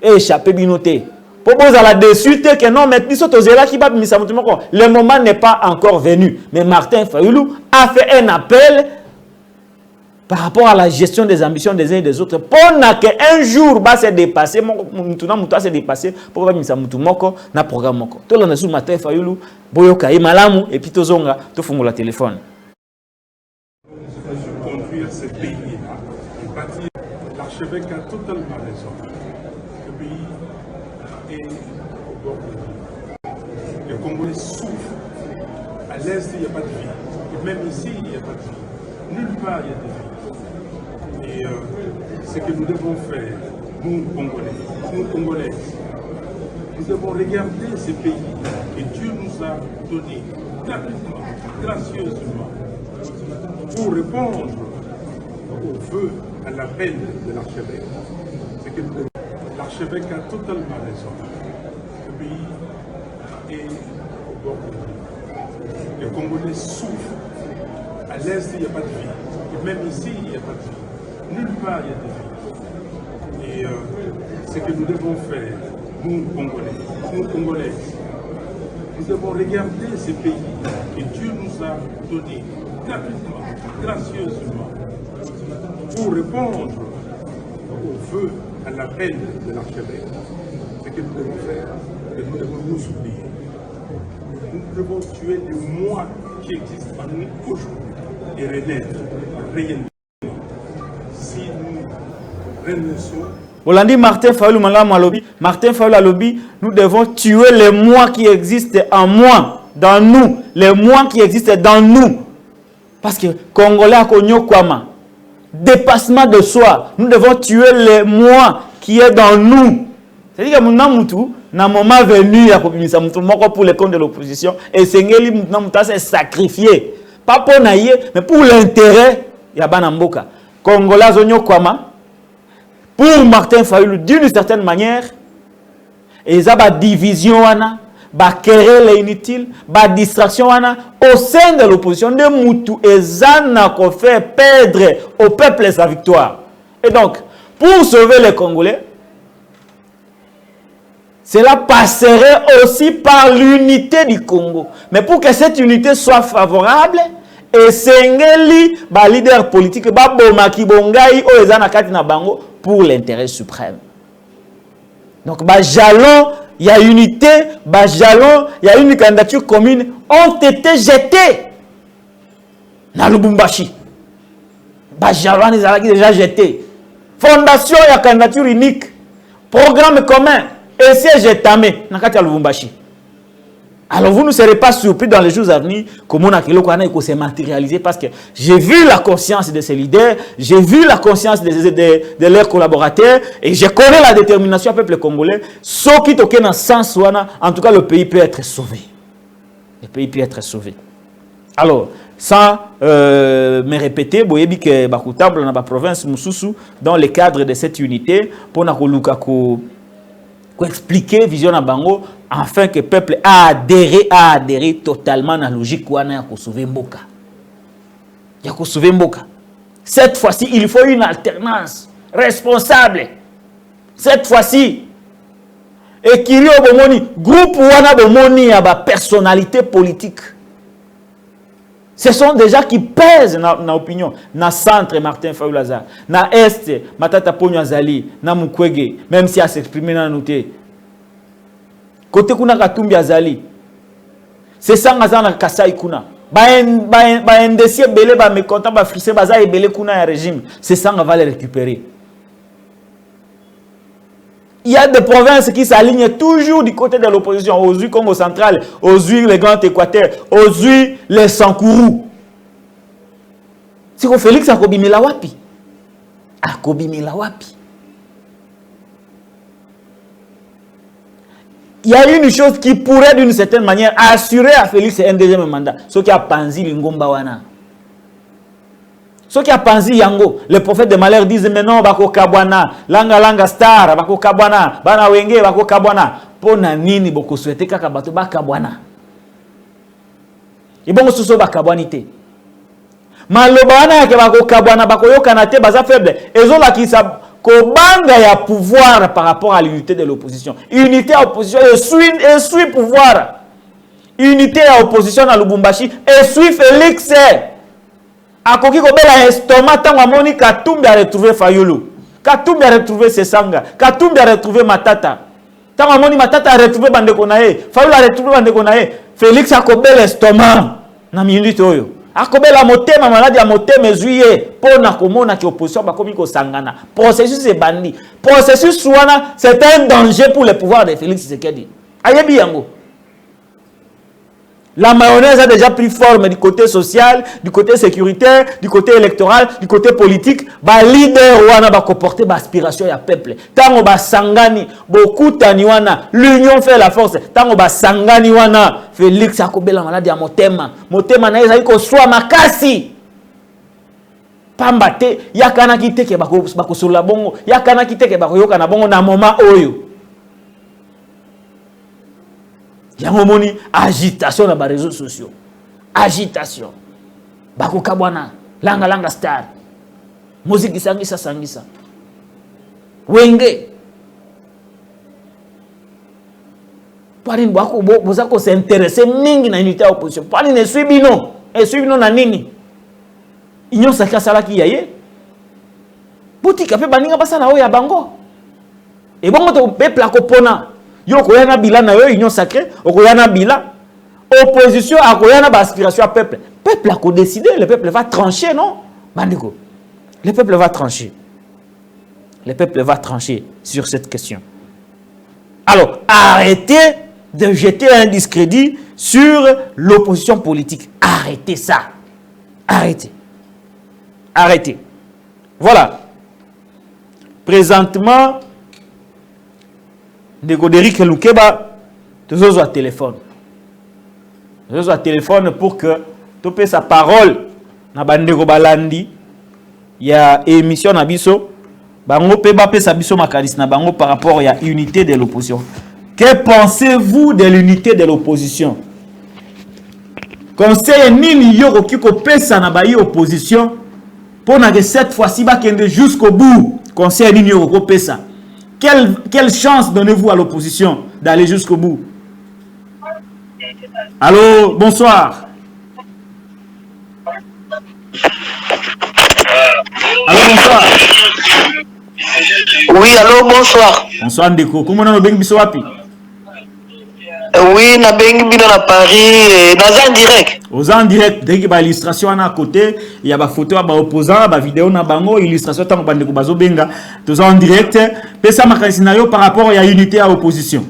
échapper binoté. Pour poser la dessus que non, mais le moment n'est pas encore venu. Mais Martin Fayoulou a fait un appel par rapport à la gestion des ambitions des uns et des autres. Pour qu'un jour, va se dépasser, se dépasser, pour que ça na programme moko. Tout le monde Martin Fayoulou, boyoka malamu et puis tozonga, to fungo la téléphone. Conduire ce pays, l'archevêque a totalement raison. Le pays est au bord de la vie. Les Congolais souffrent. À l'Est, il n'y a pas de vie. Et même ici, il n'y a pas de vie. Nulle part, il y a de vie. Et ce que nous devons faire, nous Congolais, nous Congolaises, nous devons regarder ces pays que Dieu nous a donnés gratuitement, gracieusement, pour répondre aux vœux, à l'appel de l'archevêque. C'est que l'archevêque a totalement raison. Le pays est au bord de la vie. Les Congolais souffrent. À l'Est, il n'y a pas de vie. Et même ici, il n'y a pas de vie. Nulle part, il y a de vie. Et ce que nous devons faire, nous Congolais, nous Congolaises, nous devons regarder ces pays que Dieu nous a donnés gratuitement, gracieusement, pour répondre aux vœux, à l'appel de l'archevêque. Ce que nous devons faire, c'est que nous devons nous oublier. Nous devons tuer les moi qui existent en nous aujourd'hui et renaître réellement. Si nous Hollandi Martin Fayulu Malamu Alobi, Martin Fayulu Alobi, nous devons tuer les moi qui existent en moi, dans nous, les moi qui existent dans nous. Parce que Congolais a connu Kwama, dépassement de soi, nous devons tuer les moi qui est dans nous. C'est-à-dire que nous na moment venu ya kopimisa mutu moko pour les comptes de l'opposition et sengeli mutu s'est sacrifié pas pour naïe mais pour l'intérêt ya bana mboka Congolais zonyo kwama pour Martin Fayulu d'une certaine manière et ça ba division wana ba querelle inutile ba distraction wana au sein de l'opposition de mutu ezana ko faire perdre au peuple sa victoire. Et donc pour sauver les Congolais, cela passerait aussi par l'unité du Congo. Mais pour que cette unité soit favorable, et sengeli ba leader politique ba bomaki bongai o ezana kati na bango pour l'intérêt suprême. Donc ba jalon, il y a unité, ba jalon, il y a une candidature commune ont été jetés na Lubumbashi. Ba jalon les a déjà jetés. Fondation il y a candidature unique, programme commun. Et siège est tamé, Nakati Lubumbashi. Alors vous ne serez pas surpris dans les jours à venir comment on a se matérialiser parce que j'ai vu la conscience de ces leaders, j'ai vu la conscience de leurs collaborateurs et je connais la détermination du peuple congolais. Ce qui toque dans sens en tout cas le pays peut être sauvé. Le pays peut être sauvé. Alors, sans me répéter, boyebi que bakutable dans la province Mususu dans le cadre de cette unité pour nakoluka expliquer vision à bango afin que le peuple a adhéré totalement à la logique wana ya sauver mboka. Ya sauver mboka. Cette fois-ci, il faut une alternance responsable. Cette fois-ci, et qu'il y a bomoni groupe wana bomoni ya ba personnalité politique. Ce sont des gens qui pèsent dans l'opinion. Na centre, Martin Fayulu Azar. Na est, Matata Ponyo Azali. Na Mukwege. Même si elle s'exprime dans nous. Côté kuna Katumbi Azali. C'est ça nga na Kasai kuna. Ba indécis belé ba mécontent ba frissé ba za belé kuna ya régime. C'est ça nga va les récupérer. Il y a des provinces qui s'alignent toujours du côté de l'opposition, aux huiles Congo central, aux huiles les Grands Équateurs, aux huiles les Sankourou. C'est que Félix a kobimela wapi. A kobimela wapi. Il y a une chose qui pourrait d'une certaine manière assurer à Félix un deuxième mandat. Ce qui a panzi l'ingomba wana. Ce qui a pensé Yango, les prophètes de malheur disent mais non, bako kabwana, langa star, bako kabwana, bana wenge, bako kabwana. Pona nini boko souhaité kaka bato ba kabwana. Ibongo soso ba kabwanité. Malobana yake bako kabwana, bako yokana te baza faible. Ezola ki sa kobanga ya pouvoir par rapport à l'unité de l'opposition. Unité à opposition et suit pouvoir. Unité à opposition à Lubumbashi et suit Félix. Akoki kobela estomac tango amoni Katumbi a retrouvé Fayulu. Katumbi a retrouvé Sesanga. Katumbi a retrouvé Matata. Tango amoni Matata a retrouvé Bandeko nae. Fayulu a retrouvé Bandeko nae. Félix a kobela estomac na minute oyo. Akobela motema maladi ya motema ezuye pona komona ki opposition bakomi ko sangana. Processus est bandi. Processus wana c'est un danger pour le pouvoir de Félix Tshisekedi. Ayebi yango. La mayonnaise a déjà pris forme du côté social, du côté sécuritaire, du côté électoral, du côté politique. Ba leader wana ba comporter ba aspiration ya peuple. Tango ba sangani, beaucoup tani wana, l'union fait la force. Tango ba sangani wana, Félix akobela maladi ya motema. Motema na ezali ko swa makasi. Pambate, yakana kiteke bako sula bongo, yakana kiteke bako yoka na bongo na moment oyo. Il y a un moment agitation dans les réseaux sociaux. Agitation. Bako kabwana, langa star. Musique sangisa. Wenge. Parine bako bozako s'intéresser mingi na unité à opposition. Parine ne suivi non. Et suivi non na nini. Inyo saka sala ki yaye. Boutique pe baninga basana o ya bango. Et bongo to peuple akopona. Yo koyana bila na yo union sacrée, okoyana bila opposition akoyana ba aspiration à peuple. Peuple a ko décider, le peuple va trancher non? Bandiko. Le peuple va trancher. Le peuple va trancher sur cette question. Alors, arrêtez de jeter un discrédit sur l'opposition politique. Arrêtez ça. Arrêtez. Arrêtez. Voilà. Présentement, Ndeko Lukeba, tous autres téléphone. Tous autres téléphone pour que tu paies sa parole. Na bandeko balandi. Il y a émission na biso. Bango peba pe sa biso makalis na bango par rapport à l'unité de l'opposition. Que pensez-vous de l'unité de l'opposition? Conseil nini yoko kiko pesa na bayi opposition pour que cette fois-ci ba kende jusqu'au bout. Conseil nini yoko pesa. Quelle chance donnez-vous à l'opposition d'aller jusqu'au bout? Allô, bonsoir. Allô, bonsoir. Oui, allô, bonsoir. Bonsoir Ndeko. Comment on a bien biso wapi? Oui, na bengi bino na Paris, naza en direct. Aux en direct, dès qu'il y a illustration à côté, il y a des photos, des opposants, des vidéos, des illustrations, tant que vous avez benga, tous en direct. Mais ça m'a scénario par rapport à l'unité à l'opposition.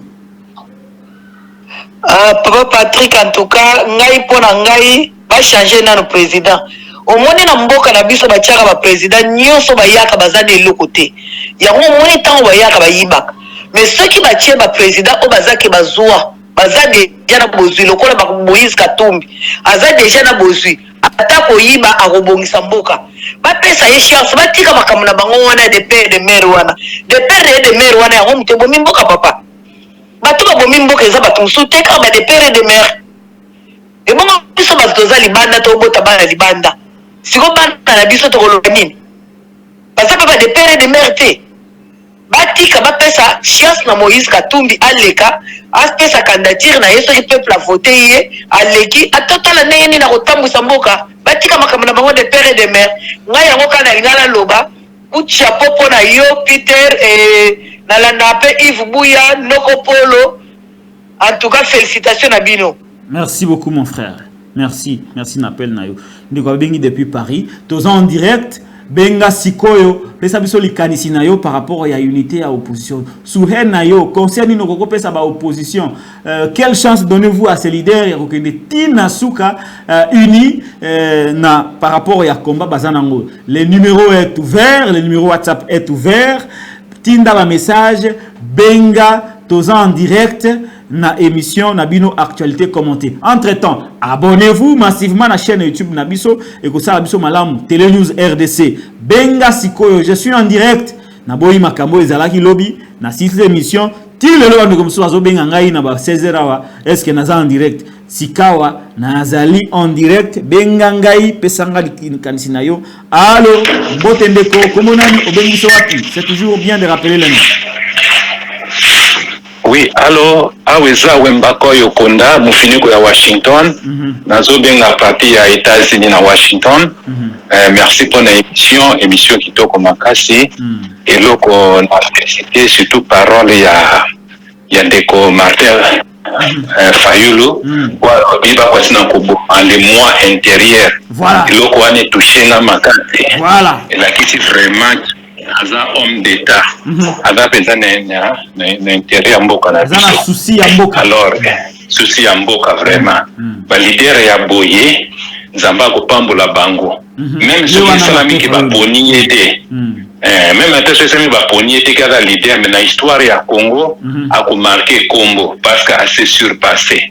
Papa Patrick, en tout cas, ngai pona ngai va changer na le président. Au moins na mboka na biso ba tiaka ba président nyonso ba yaka bazana elo côté. Ya au moins tant ba yaka ba yibaka. Mais ceux qui ba tie ba président o bazake bazwa, bazade déjà na bozui lokola ba Moïse Katumbi. Aza déjà na bozui. Atako yiba akobongisa mboka. Ba pesa ye chance ba tika makamuna na bango wana de père de mère wana. De père de mère wana ya mte bomi mboka papa. Batu ba bomi mboka eza batu msuteka ba de père de mère. Et bon biso bazoza libanda to bota bana libanda. Siko bana na biso to koloba nini? Basa papa de père de mère te. Batika ba pesa chance na Moïse Katumbi aleka, a pesa candidature na yeso ki peuple a voté ye, aleki atotala neni na kotambwisa mboka. Batika makambo na bango de père et de mère. Ngai yango kana lingala loba, ucha popo na yo Peter na la nape Yves Bouya Noko Polo. En tout cas, félicitations à Bino. Merci beaucoup mon frère. Merci, merci n'appel nayo. Ndiko bengi depuis Paris, tous en direct. Benga sikoyo, pesa biso likanisi nayo par rapport à l'unité à l'opposition. Souhen nayo, concerne nos koko pesa ba opposition. Quelle chance donnez-vous à ces leaders et rekende tina suka unis na par rapport à combat bazanango. Le numéro est ouvert, le numéro WhatsApp est ouvert. Tinda ba message, benga tous en direct. Na émission Nabino actualité commentée. Entre-temps, abonnez-vous massivement à la chaîne YouTube Nabiso et que ça Nabiso Malam Télé News RDC. Benga Sikoyo, je suis en direct. Naboyi Makambo ezalaki lobby na 6 émissions. Ti le lo comme ça zo benga ngai na ba 16h awa. Est-ce que naza en direct? Sikawa nazali en direct. Benga ngai pesanga kanisi na yo. Allô, Botendeko, comment nani obengiso wapi? C'est toujours bien de rappeler le nom. Oui, allô, Aweza Wembako Yokonda, Mufiniko ya Washington, Nazo Benga parti à États-Unis na Washington. Merci pour l'émission Kitoko Makasi. Et là, on a félicité surtout parole il y a Ndeko Martin Fayulu, en les mois intérieurs. Voilà. Et là, on est touché na Makasi. Voilà. Et là, qui vraiment Aza homme d'État, Aza pesa na intérêt à Mboka na biso. Aza souci à Mboka. Alors, souci à Mboka vraiment. Ba leader ya boye, Zamba ko pambola bango. Même ceux qui sont amis qui va poni aider. Même à ceux qui va poni aider kada leader mais na histoire ya Congo a ko marquer Combo parce que assez surpassé.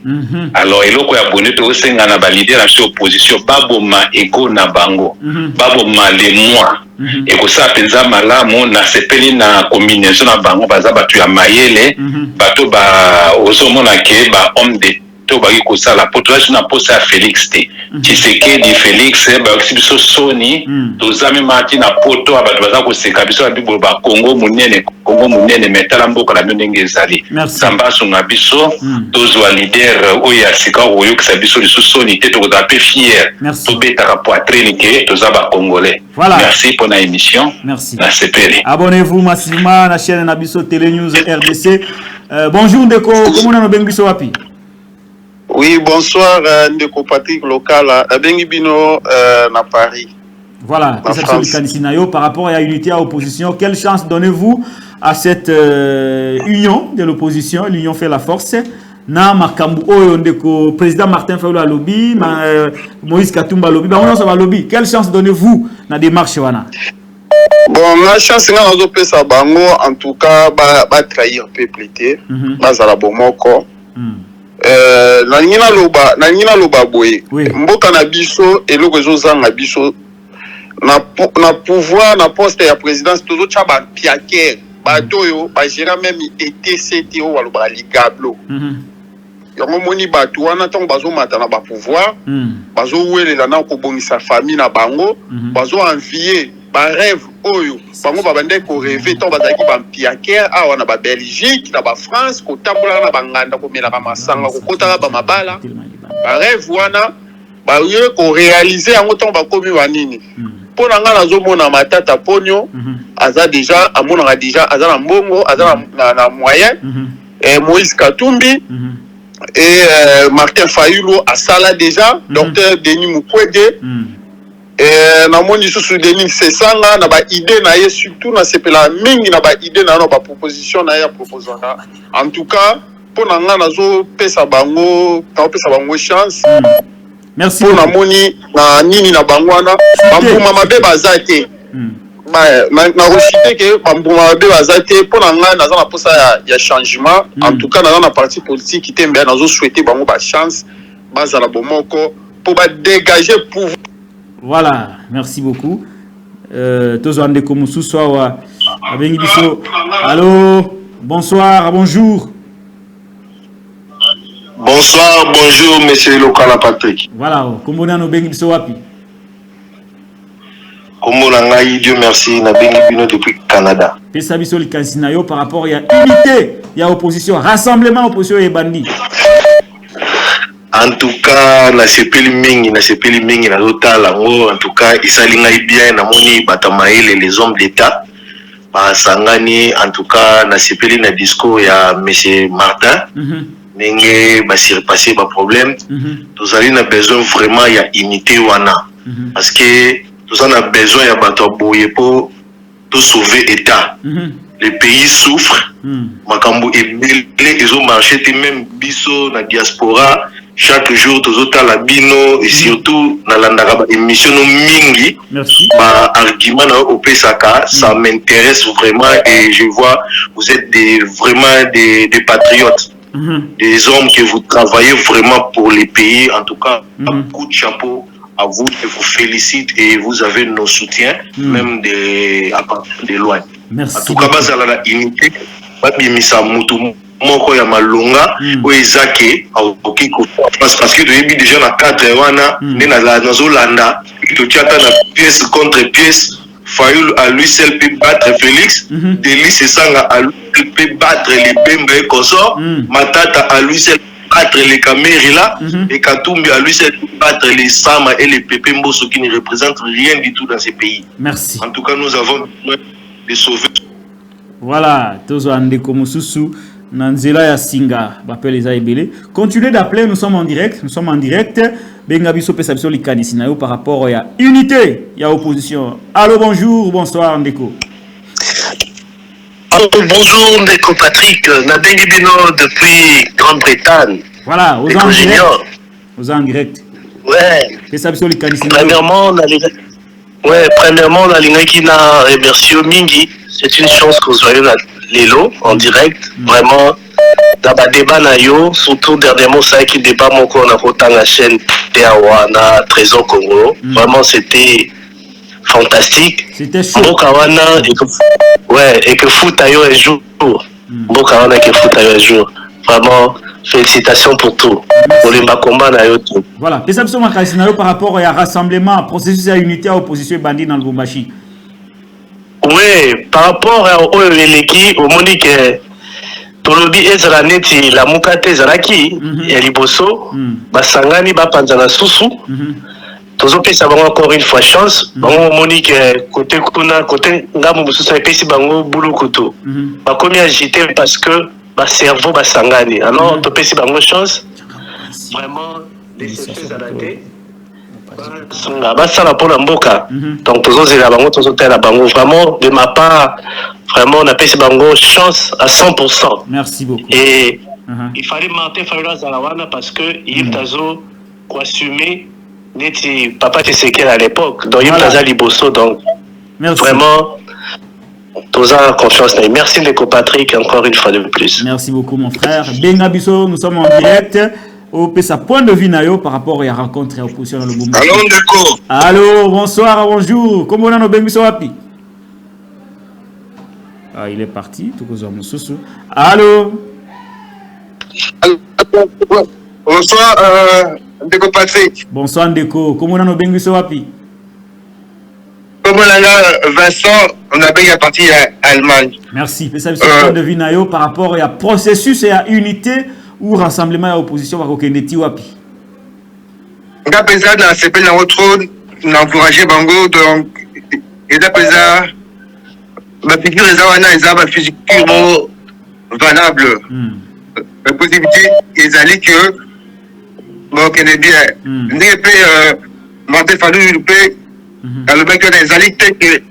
Alors eloko ya bonne to senga na ba leader en opposition baboma ego na bango. Baboma les mois. Et que ça penza malamu na sepeli na combinaison na bango baza batu ya mayele bato ba ozomona ke ba homme de to ba ko sala potage na posa ya Félix te Tshisekedi Félix ba biso soni tozami mati na poto abatu baza ko seka biso ba bibo ba Congo munene metala mboka na ndenge ezali samba sunga biso tozwa leader oya sika oyo kisa biso liso soni te to za pe fier to beta poitrine ke toza ba congolais. Voilà. Merci pour la émission. Merci. Abonnez-vous massivement à la chaîne Nabiso Télé News RDC. Bonjour Ndeko, comment on a bien biso wapi? Oui, bonsoir Ndeko Patrick local à Bengibino na Paris. Voilà, par rapport à l'unité à l'opposition, quelle chance donnez-vous à cette union de l'opposition? L'union fait la force. Na makambu oyo ndeko président Martin Fayulu a lobby, Moïse Katumba lobby, lobby. Quelle chance donnez-vous dans la démarche wana? Bon, la chance nga nazo pesa bango en tout cas ba trahir peuple té, bazala bomoko. Na ngina loba boye. Mboka na biso eloko ezozanga biso na pouvoir na poste ya présidence tozo tchaba piaker. Bato yo ba gérer même ETCT o walo ba ligablo. Yango moni bato wana tango bazo mata na ba pouvoir, bazo welela na ko bongisa famille na bango, bazo envier ba rêve oyo, bango ba bande ko rêver tant bazaki ba piaker awa na ba Belgique, na ba France, ko tambola na banganda ko mela ba masanga ko kota ba mabala. Ba rêve wana ba yo ko réaliser yango tant ba komi wanini. Pour nga nazomona matata ponyo aza déjà amona déjà aza na mbongo aza na moyen et Moïse Katumbi et Martin Fayulu asala déjà docteur Denis Mukwege et na moni sous Denis Sesanga na ba idée na ye surtout na sepela mingi na ba idée na ba proposition na ya proposana en tout cas pour nga nazo pesa bango chance. Merci. Pour la moni na nini na bangwana bambuma mabe bazate na reciter que bambuma mabe bazate pour nga na za posa ya changement en tout cas na parti politique qui tembe na zo souhaiter bango ba chance bazala bomoko pour ba dégager pouvoir. Voilà, merci beaucoup. Tozo ande comme soir abengi biso. Allô, bonsoir, bonjour. Bonsoir, bonjour, monsieur Lokala Patrick. Voilà, comment on a bengi biso wapi? Comment on a Dieu merci, na bengi bino depuis Canada. Pesa biso likansina yo par rapport à unité, il y a opposition, rassemblement opposition et bandit. En tout cas, na sepeli mingi na lotala ngo, en tout cas, isalinga bien na moni batamaele les hommes d'état. Ba sangani en tout cas na sepeli na discours ya monsieur Martin. Nenge ba surpasser ba problème nous avons besoin vraiment ya unité wana parce que nous avons besoin ya bato boye pour tout sauver état le pays souffre makambo ebele ezo marché même biso na diaspora chaque jour tozota la bino et surtout na landaka ba émission mingi ba argument na opesaka ça m'intéresse vraiment et je vois vous êtes vraiment des patriotes. Des hommes que vous travaillez vraiment pour les pays, en tout cas, un coup de chapeau à vous, je vous félicite et vous avez nos soutiens, même à partir de loin. Merci. En tout cas, base à la unité, Babimisa Moutou, Moko Yamalonga, ou Ezake, parce que depuis déjà na 4 wana, na la Zolanda, tu tiens na pièce contre pièce. Fayulu à lui seul peut battre Félix, Delis Sesanga à lui seul peut battre les Bemba et Consort, Matata à lui seul peut battre les Kamérila, et Katumbi à lui seul peut battre les Sama et les Pépé Mbosso qui ne représentent rien du tout dans ces pays. Merci. En tout cas, nous avons besoin de sauver. Voilà, Tozo Andeko Moussousou, Nanzela Yasinga, Bapel Eza Ebele. Continuez d'appeler, nous sommes en direct. Bengabiso Pesabiso Likanisinayo par rapport à unité, il y a opposition. Allô, bonjour, bonsoir Ndeko. Allô, bonjour Ndeko Patrick, Nabengi Bino depuis Grande-Bretagne. Voilà, aux en direct. Ouais. Pesabiso Likanisinayo. Premièrement, la ligne qui n'a remercié Mingi, c'est une chance que vous soyez là, Lélo, en direct. Vraiment. Dans le débat, surtout dernièrement, ça qui débat mon corps dans la chaîne Teawana, Trésor Congo. Vraiment, c'était fantastique. C'était chaud. Et que foot ailleurs un jour. Bokawana que foot ailleurs un jour. Vraiment, félicitations pour tout. Pour les combat tout. Voilà. Et ça, par rapport à rassemblement, processus à unité à opposition et bandit dans le Bombashi. Oui, par rapport à l'équipe, au Monique. Tolobi ezala neti la mukate zaraki ya liboso basangani bapanzana susu tozo pesa bango encore une fois chance bango Monique côté kuna côté ngamu mususu epesi bango bulukutu bakomi agité parce que ba cerveau basangani alors to pesi bango chance vraiment les choses à la tête basala pour la mboka. Donc tous les bango, tous les bango. Vraiment de ma part, vraiment on a payé bango chance à 100%. Merci beaucoup. Et il fallait Martin Fayula Zalawana parce que Yves Tazo assumer n'était papa Tshisekedi à l'époque. Donc Yves Tazo Liboso. Donc vraiment tous en confiance. Merci Ndeko Patrick encore une fois de plus. Merci beaucoup mon frère. Benga Biso, nous sommes en direct. Au sa point de vue nayo par rapport à la rencontre et à l'opposition dans le Bumba. Allô Ndeko. Allô, bonsoir, bonjour. Comment on a nos Bengiso Wapi? Ah, il est parti. Tout le monde. Allô. Bonsoir Ndeko Patrick. Bonsoir Ndeko. Comment on a nos Bengiso Wapi? Comment on a Vincent, on a bien parti à Allemagne. Merci. C'est ça point de vue nayo par rapport à processus et à unité ou rassemblement à l'opposition à Kokeneti Wapi. Nga pesa na CP na autre n'encourager bango donc et da pesa ma figure les awana les ba physique valable. La possibilité ils allaient que bon connaît bien. N'est pas Martin Fayulu peut le mec les allaient que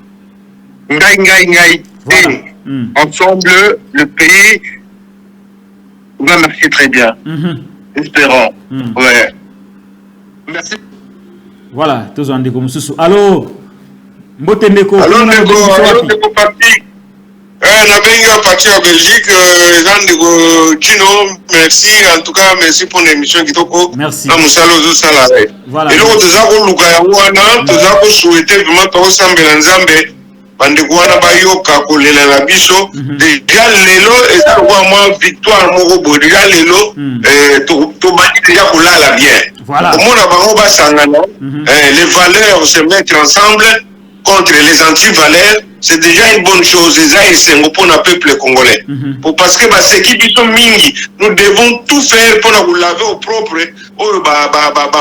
ngai ensemble le pays va marcher très bien. Espérons. Ouais. Merci. Voilà, tous en déco. Allô, Mbote Ndeko. Allô, Ndeko Patrick. On a bien parti en Belgique. Jean Ndeko Gino, merci. En tout cas, merci pour l'émission qui toko. Merci. Voilà. Et l'autre, ça, on nous souhaiter vraiment pour Nzambe. Bandeko wana bayoka kolela na biso déjà lelo eza kwa moi victoire moko bo déjà lelo to bandi déjà kolala bien voilà omona bango basangana les valeurs se mettre ensemble contre les anti-valeurs c'est déjà une bonne chose eza esengo pour le peuple congolais parce que baseki biso mingi nous devons tout faire pour nous laver au propre oyo ba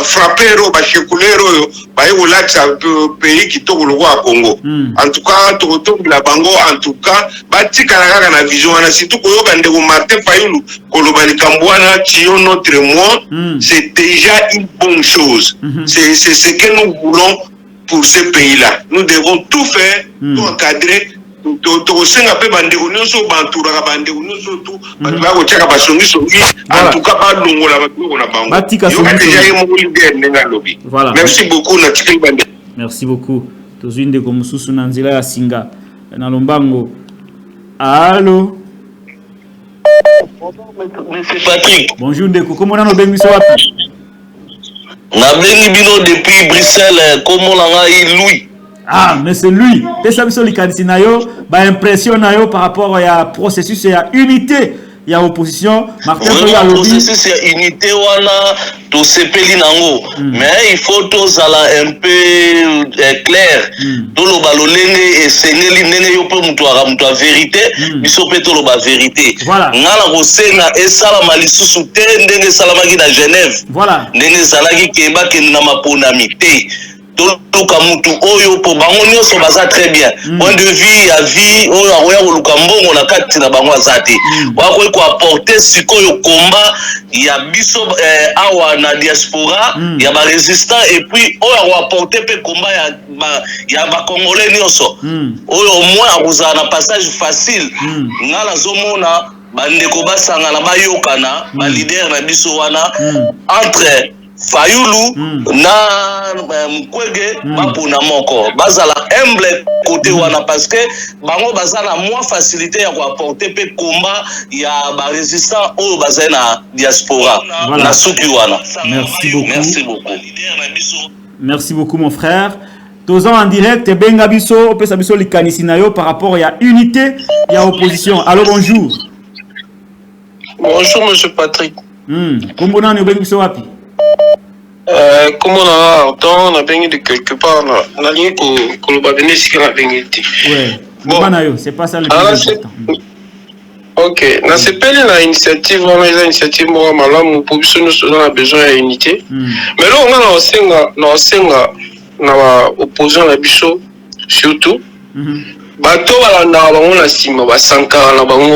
frapper ba checuler oyo ba yolakisa pays qui toko le roi Congo en tout cas to la bango en tout cas batikala kaka na vision wana surtout koyoka ndeko Martin Fayulu koloba likambwana tio notre moi c'est déjà une bonne chose c'est ce que nous voulons pour ce pays-là. Nous devons tout faire pour encadrer. En tout cas, voilà. Merci beaucoup. Merci beaucoup. Tozwinde comme sous Nanzila ya Singa. Na Lombango. Allô. Monsieur Patrick. Bonjour Ndeko. Comment on a nos bengiso wapi? Nabengi bino depuis Bruxelles, comment on Louis. Ah, mais c'est lui. Et ça, c'est le impression par rapport à processus et à unité. Il y a opposition. Martin Fayulu processus et unité, tout se peli nango. Mais il faut tous un peu clair. Tout le balolenge et sengeli nene yo pe mutua vérité. Biso pe to la vérité. Voilà. Ngala kosenga esala malisusu te ndenge salamaki na Genève. Voilà. Ndenge salaki keba na maponami te. Toluka mutu oyo po bango nyonso baza très bien point de vue ya vie oyo akoya koluka mbongo na kati na bango azate wakoki ko apporter sikoyo komba ya biso awa na diaspora ya ba résistant et puis oyo ako apporter pe komba ya ba congolais nyonso oyo au moins akozala na passage facile ngala zomona bandeko basangana bayokana ba leader na biso wana entre Fayulu na Mkwege bapona moko bazala humble côté wana parce que bango bazala moins facilité ya ko apporter pe combat ya ba résistant au bazana na diaspora na suki wana. Merci beaucoup. Merci beaucoup. Merci beaucoup mon frère. Tous en direct benga biso opesa biso likanisi na yo par rapport à unité ya opposition. Allô bonjour. Bonjour monsieur Patrick. Kombo na benga biso wapi? Comme on a entendu, on a baigné de quelque part, on a lié qu'on le babine si qu'on a baigné. Ouais, bon, c'est pas ça le plus important. Ok, dans ce pays, on a une initiative, on a une initiative, moi, malam, pour que nous avons besoin d'unité. Mais là, on a opposé à la bicho, surtout. Bato, on a sima, basanka, na bango,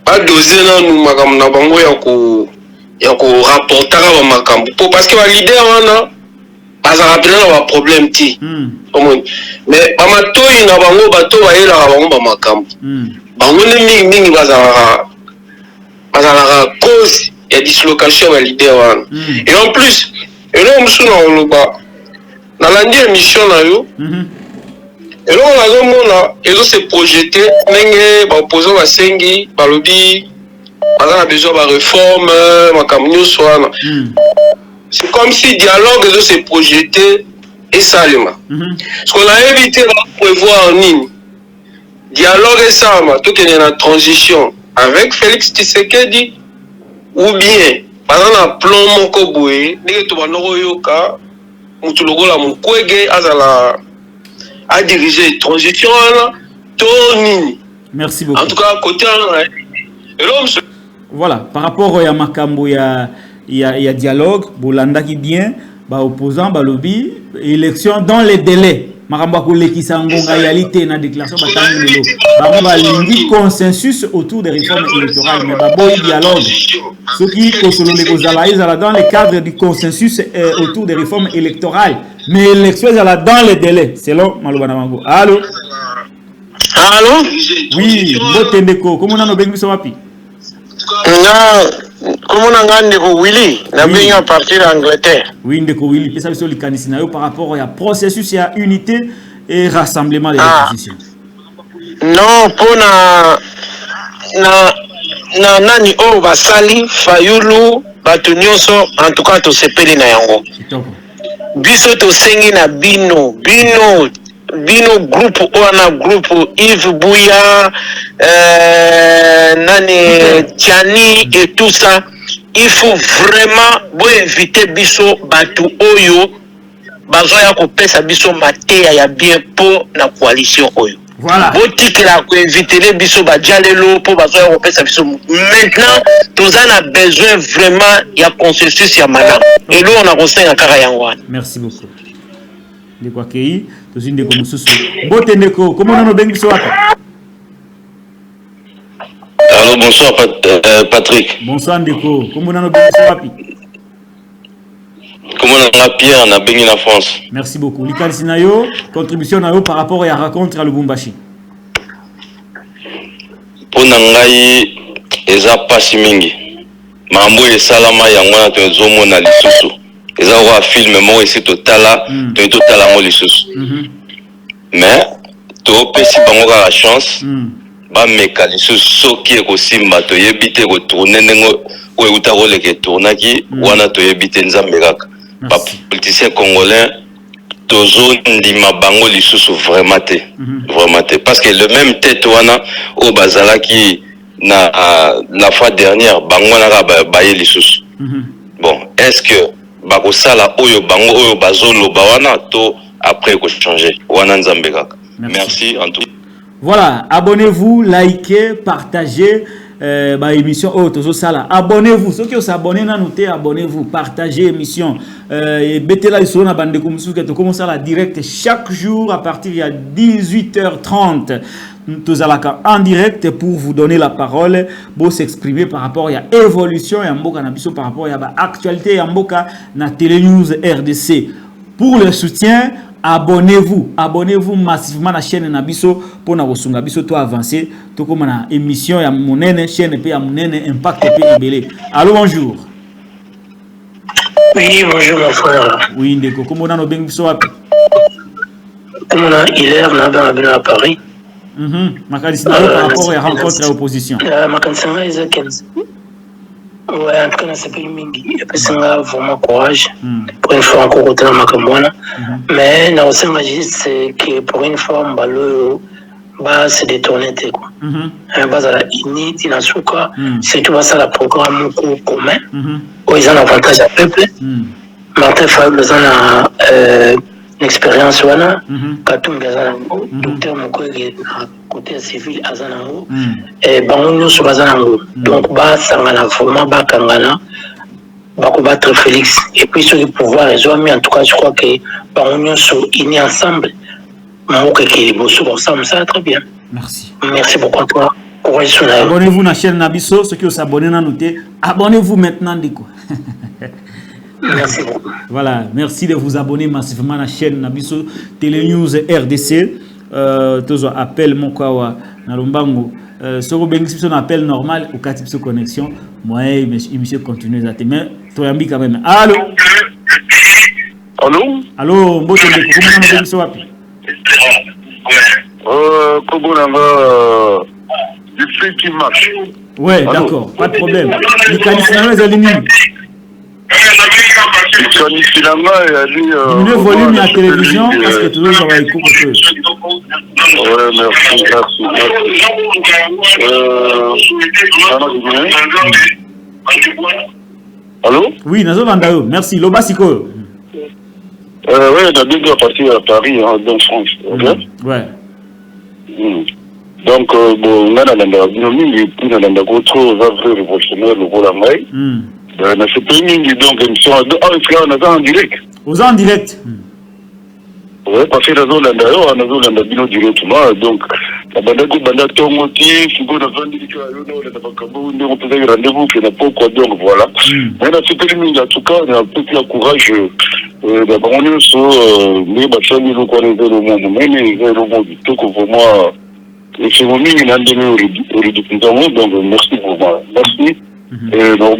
ba doser na nous, magam, na bango, ya ko rapporter ba makambo po parce que ba leader wana bazala pena ba problème ti mais ba matoyi na bango bato ba yela bango ba makambo bango ne mingi bazala cause ya dislocation ba leader wana et en plus eloko mosusu na oloba nalandi émission na yo eloko nazomona ezo se projeté ndenge baopposant basengi balobi baza na besoin ba réforme makambo nyonso wana c'est comme si dialogue ezo se projeté esalema ce qu'on a évité de prévoir nini dialogue esalema tokende na transition avec Félix Tshisekedi ou bien baza na plan moko boye ndenge tobandoko oyoka mutu lokola Mukwege azala à diriger transition to nini. Merci beaucoup. En tout cas côté voilà par rapport à makambo ya dialogue bolanda qui bien ba opposant ba lobby élection dans les délais makambo ko lekisa ngonga réalité na déclaration batangelo ba lingi consensus autour des réformes électorales mais ba boy dialogue ce qui consolide kozala dans le cadre du consensus autour des réformes électorales mais l'élection est dans les délais selon Malobana Mango. Allô? Allô? Oui, Botendeko, comment on a bien mis wapi? Comment on a Ndeko Willy, na bien à partir d'Angleterre. Oui, Ndeko Willy, puis ça sur le canisinayo par rapport au processus il y a unité et rassemblement des oppositions. Non, pour na nani o basali fayulu batu nyonso en tout cas to sepeli na yango. Biso to sengi na bino groupe wana groupe Yves Bouya nani Tiani et tout ça il faut vraiment inviter biso batu oyo bazoya ko pesa biso mateya ya bien pour la coalition oyo. Voilà. Botikela ko inviter les biso bajalelo pour bazoya ko pesa biso. Maintenant tous on a besoin vraiment ya consensus ya mana. Et là on a conseillé à Karayangwan. Merci beaucoup. De quoi kei tous une de comme sous. Botendeko, comment on a bien biso wapi? Allô, bonsoir Patrick. Bonsoir Ndeko, comment on a bien biso wapi? Comment on a Pierre na bengi na France. Merci beaucoup. Likalisi na yo, contribution na yo par rapport à la rencontre à Lubumbashi. Pour ngai eza pasi mingi. Mambo esalama yango na tozomo na lisusu. Eza wa film mo esi totala, totala mo lisusu. Mais to pesi bango la chance. Ba meka lisusu soki ekosimba to yebite ko tourner ndengo o euta ko leke tournaki wana to yebite nzambe kaka. Ba politicien congolais tozo ndima bango lisusu vraiment te parce que le même tête wana au bazalaki na la fois dernière bango na ba ye lisusu. Bon, est-ce que bakosala oyo bango oyo bazolo ba wana to après ko changer wana nzambe kaka. Merci en tout. Voilà, abonnez-vous, likez, partagez émission Tozo Sala. Abonnez-vous, ceux qui sont abonnés, abonnez-vous, partagez l'émission. Mettez là sur la bande de commence à la direct chaque jour à partir de 18h30. Nous allons en direct pour vous donner la parole, pour s'exprimer par rapport à l'évolution et par rapport à l'actualité et na Télé News RDC. Pour le soutien, abonnez-vous massivement à la chaîne Nabiso pour na kosunga biso to avancer to comme na émission ya monene chaîne pe ya monene impact pe ebele. Allô, bonjour. Oui, bonjour mon frère. Oui, Ndeko, comment on a bien biso wapi? Comment on a Hilaire na à Paris. Makanisi na par rapport à rencontre à opposition. Makanisi na is 15. Ouais, en tout cas, c'est pas une mingi. Et puis, c'est vraiment courage. Pour une fois, encore au terme, mais, non, c'est que pour une fois, on va se détourner. On va à la INI, c'est tout ça, le programme commun. Où ils ont l'avantage à peuple. Martin Fayou, ils ont l'expérience. Katoum, docteur Mukwege, côté civil, Azanango. Et Bango, sur Azanango. Donc, ça va vraiment bakangana, battre Félix. Et puis sur le pouvoir, mais en tout cas, je crois que Bango sont unis ensemble. Mango qui est beau, ça très bien. Merci. Merci beaucoup à toi. Abonnez-vous à la chaîne Nabiso. Ceux qui sont abonnés, notez. Abonnez-vous maintenant, Diko. Merci beaucoup. Voilà, merci de vous abonner massivement à la chaîne Nabiso Télé News RDC. Tous appel mon kawa na lombango. Ce que vous appel normal ou quatre types de connexion. Moi, monsieur continue à t'aimer. Toi, ambi quand même. Allô. Allô. Allô. Bon, comment vous allez? Comment on va du fait qui marche. Ouais, d'accord, pas de problème. Les candidatures, les alignés. Diminuez le volume de la télévision parce que toujours ça va écouter. Ouais, merci. Allô? Oui, Nazo Vandao, merci. Lobasiko. Oui, on a bien partir à Paris, dans France. Ouais. Donc, bon, on a la dynamique et puis on a la trop vrai révolutionnaire, le rôle à moi. Dans ce pays, donc, on a en direct. Aux en direct. Oui, parce que on a bien directement. Donc, la bande ton motif, on a vendu on peut rendez-vous qui n'a pas quoi, donc voilà. Mais dans ce pays, en tout cas, on a un peu plus courage. D'abord, on est sur les bâtiments, nous connaissons le monde, mais le monde, tout pour moi. Et c'est mon mini, il a donné au donc merci pour moi. Merci. Et donc,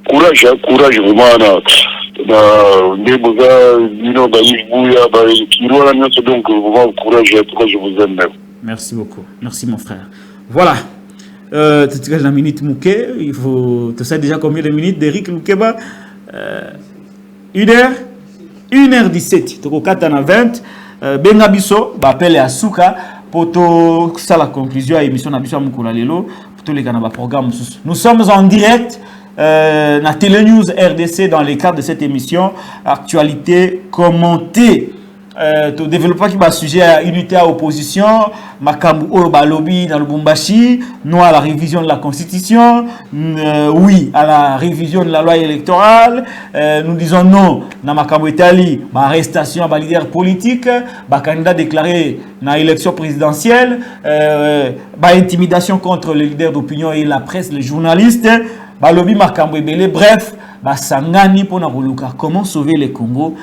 courage, courage vraiment. Merci beaucoup. Merci mon frère. Voilà. Tu la minute Mouké. Il faut. Tu sais déjà combien de minutes d'Eric Loukeba 1h17. Tu as 20. Bengabiso, appelle à Souka pour tout ça la conclusion à l'émission Nabiso Moukoula Lelo pour tous les canaux programme. Nous sommes en direct na Télé News RDC dans le cadre de cette émission actualité commentée. Tout développement qui va sujet à unité à opposition, Makambu Oroba Lobby dans le Lubumbashi, non à la révision de la Constitution, oui à la révision de la loi électorale, nous disons non dans Makambu Italie, arrestation à leader politique, candidat déclaré dans l'élection présidentielle, intimidation contre les leaders d'opinion et la presse, les journalistes, Lobby Makambu Ebele, bref. Sangani pona koluka comment sauver le Congo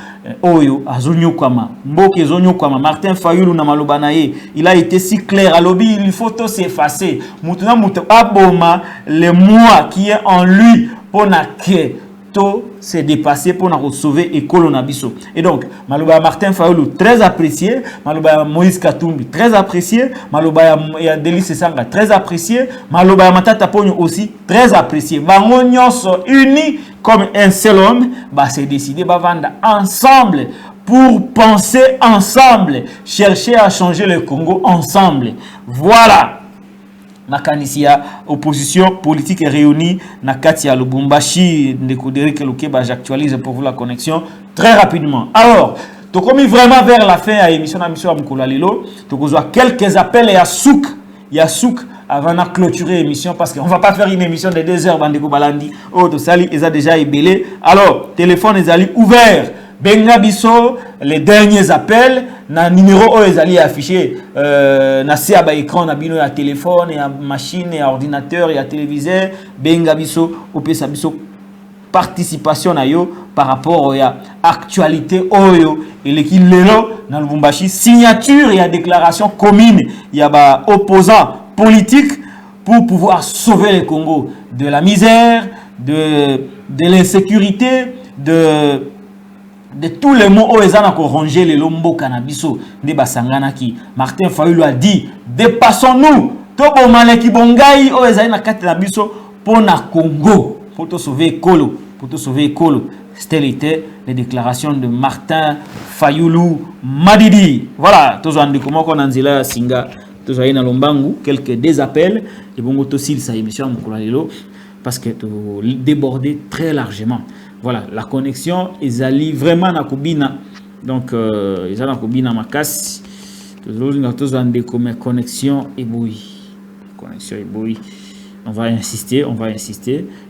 oyo azonyo kwama mboke zonyo kwama Martin Fayulu na maloba na ye il a été si clair à lobby il faut tout s'effacer mutuna mutu aboma le moi qui est en lui pona ke to s'est dépassé pour nous sauver et Nabiso. Et donc maloba Martin Fayulu très apprécié, maloba Moïse Katumbi très apprécié, maloba ya Delis Sanga très apprécié, maloba Matata Ponyo aussi très apprécié. Bango nyonso unis comme un seul homme, c'est décidé de vendre ensemble pour penser ensemble, chercher à changer le Congo ensemble. Voilà. Nakanisia opposition politique est réunie na Katia Lubumbashi Ndekouderik Loukeba, j'actualise pour vous la connexion très rapidement. Alors, tu commis vraiment vers la fin à l'émission à Moukoula Lelo, tu as quelques appels et à Souk avant de clôturer l'émission parce qu'on ne va pas faire une émission de 2 heures Bandeko Balandi. Oh, de Sali, ils ont déjà ébélé. Alors, téléphone est allé ouvert. Benga Bisso, les derniers appels, na numéro est allé affiché, na CAB écran, na bino, ya téléphone, ya machine, ya ordinateur, ya téléviseur. Benga Bisso, Opesa Bisso, participation na yo par rapport à actualité oyo et l'équipe lelo na Lubumbashi signature et déclaration commune il y a opposants politiques pour pouvoir sauver le Congo de la misère, de l'insécurité, de tous les mots où ils ont rongé les lombo cannabiso de Basangana qui Martin Fayulu a dit dépassons-nous tobo maleki bongai où ils ont nakati na biso pour na Congo pour te sauver Kolo c'était les déclarations de Martin Fayulu Madidi. Voilà tous en comment qu'on anzila singa tous aina lombangu quelques des appels et bon aussi sa émission Moukoula Lelo parce que débordé très largement. Voilà, la connexion est allée vraiment à Kubina. Donc, ils ont Kubina Makas. Tous ont des connexions ébouillies. Connexion ébouillie. On va insister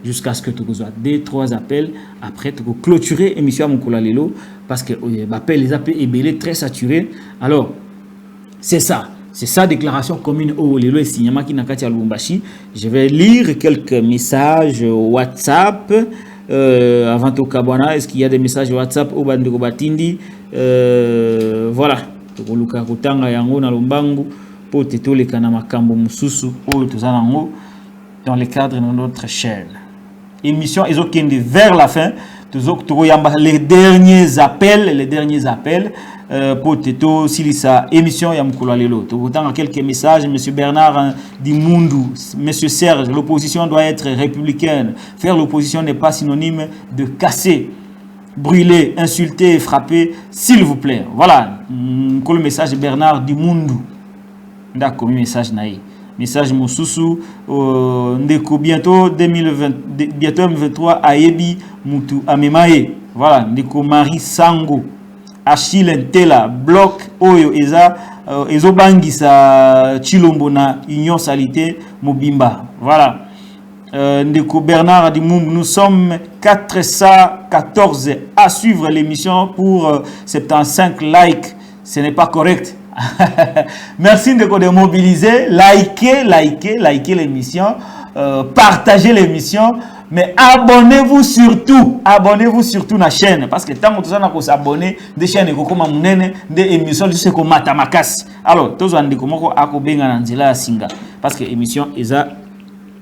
jusqu'à ce que tu aies 2-3 appels. Après, tu peux clôturer l'émission Moukoula Lelo parce que les appels ébélés très saturés. Alors, c'est ça. C'est sa déclaration commune au Lelo et Signama qui n'a qu'à Lubumbashi. Je vais lire quelques messages WhatsApp avant au Kabwana. Est-ce qu'il y a des messages WhatsApp au Bandeko Batindi? Voilà. Tokoluka kutanga yango na Lumbangu pour tetoleka na makambo mususu o tozanango dans le cadre de notre chaîne. Émission ezokende vers la fin. Les derniers appels pour Teto Silisa émission Yamkula Lelo. Autant quelques messages. Monsieur Bernard Dimundu, Monsieur Serge, l'opposition doit être républicaine. Faire l'opposition n'est pas synonyme de casser, brûler, insulter, frapper, s'il vous plaît. Voilà, le message de Bernard Dimundu. D'accord, message naï. Message Moussousou, ndeko bientôt 2023 Ayebi Mutu Amemae. Voilà, ndeko Marie Sango, Achille Ntela, Bloc Oyo Eza, Ezobangisa Chilombo na Union Salité Mobimba. Voilà. Ndeko Bernard Adimoum, nous sommes 414 à suivre l'émission pour 75 likes. Ce n'est pas correct. Merci de mobiliser, likez l'émission, partagez l'émission, mais abonnez-vous surtout à la chaîne, parce que tant que vous avez s'abonner des chaînes comme Mounene, des émissions de ce que Matamakas. Alors, tous on dit comment akobenga nanzela singa, parce que l'émission est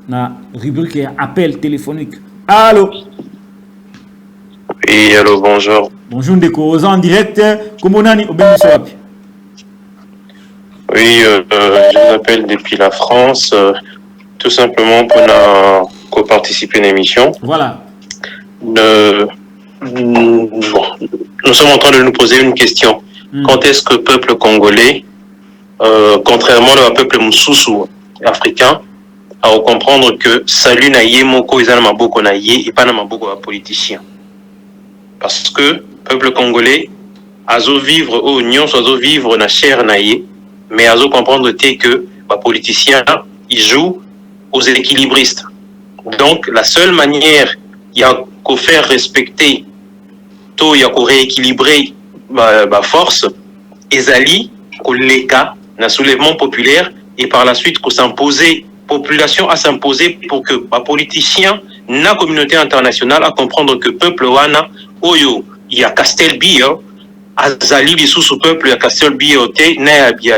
na rubrique appel téléphonique. Allô. Oui, allô, bonjour. Bonjour Ndeko, en direct, comment nani obenga wapi? Oui, je vous appelle depuis la France, tout simplement pour participer à l'émission. Voilà. Nous sommes en train de nous poser une question. Quand est-ce que le peuple congolais, contrairement au peuple Moussoussou africain, a comprendre que salut na yé moko izana maboko na yé et pas na maboko à politicien. Parce que le peuple congolais a vivre au union, soit vivre na chair na yé. Mais à comprendre que les politiciens ils jouent aux équilibristes. Donc la seule manière il y a qu'à faire respecter tout, il y a qu'à rééquilibrer ma force ezali les cas d'un soulèvement populaire et par la suite qu'à s'imposer population à s'imposer pour que les politiciens la communauté internationale à comprendre que peuple wana oyo il y a Castelbi Azali les sous peuple, il y a Castel BOT, il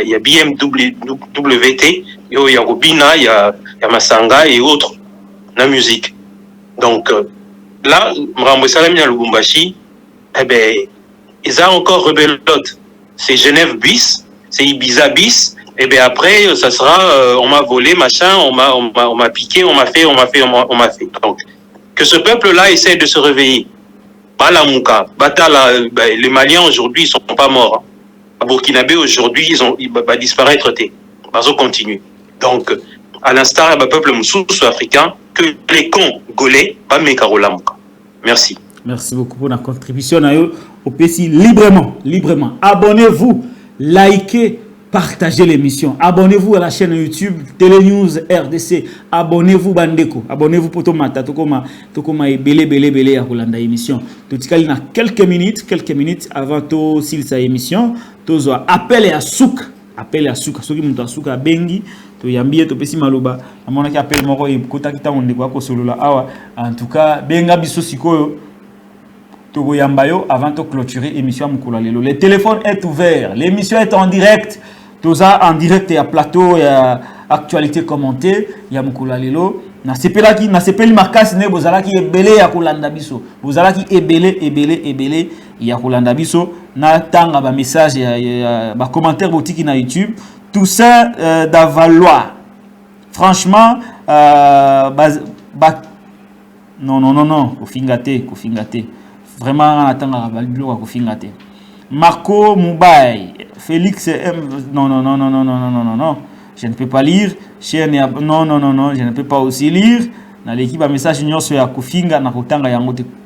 y a BMWT, il y a Robina, il y a Masanga et autres, la musique. Donc là, Mrambo Salam à Lubumbashi, eh ben, ils ont encore rebelote. C'est Genève bis, c'est Ibiza bis, et bien après, ça sera, on m'a volé, machin, on m'a piqué, on m'a fait. Donc, que ce peuple-là essaie de se réveiller. Balamouka, les Maliens aujourd'hui ils sont pas morts. À Burkinabé aujourd'hui ils vont disparaître. Ils vont continuer. Donc à l'instar du peuple moussoussou africain que les Congolais pas Mekarolamouka. Merci. Merci beaucoup pour la contribution au PC librement. Abonnez-vous, likez, partagez l'émission. Abonnez-vous à la chaîne YouTube Télénews RDC. Abonnez-vous Bandeko. Abonnez-vous pour Tomata. Tokoma et belé à Rolanda émission. Tout cas, il y a quelques minutes avant to silsa émission. Tozo appel à souk. Ceux qui montent à souk à Bengi. To yambie to pesi maloba. Amona ki appel moko e kota kita ondeko ko solola awa. En tout cas, benga biso sikoyo. Togo yambayo avant de clôturer l'émission Mukula Lelo. Le téléphone est ouvert. L'émission est en direct. Toza en direct et à plateau et à actualité commentée. Ya Mukula Lelo. Na sepeli markas ne bozala ki ebele ya kolanda biso. Bozala ki ebele ya kolanda biso. Na tanga ba message ba commentaire boutique na YouTube. Tout ça d'Avalois. Franchement non, kofingate. Vraiment, on attend à Marco Moubaye, Félix M. Non. Je ne peux pas lire. Non, je ne peux pas aussi lire. Dans l'équipe, un message union sur Kofinga,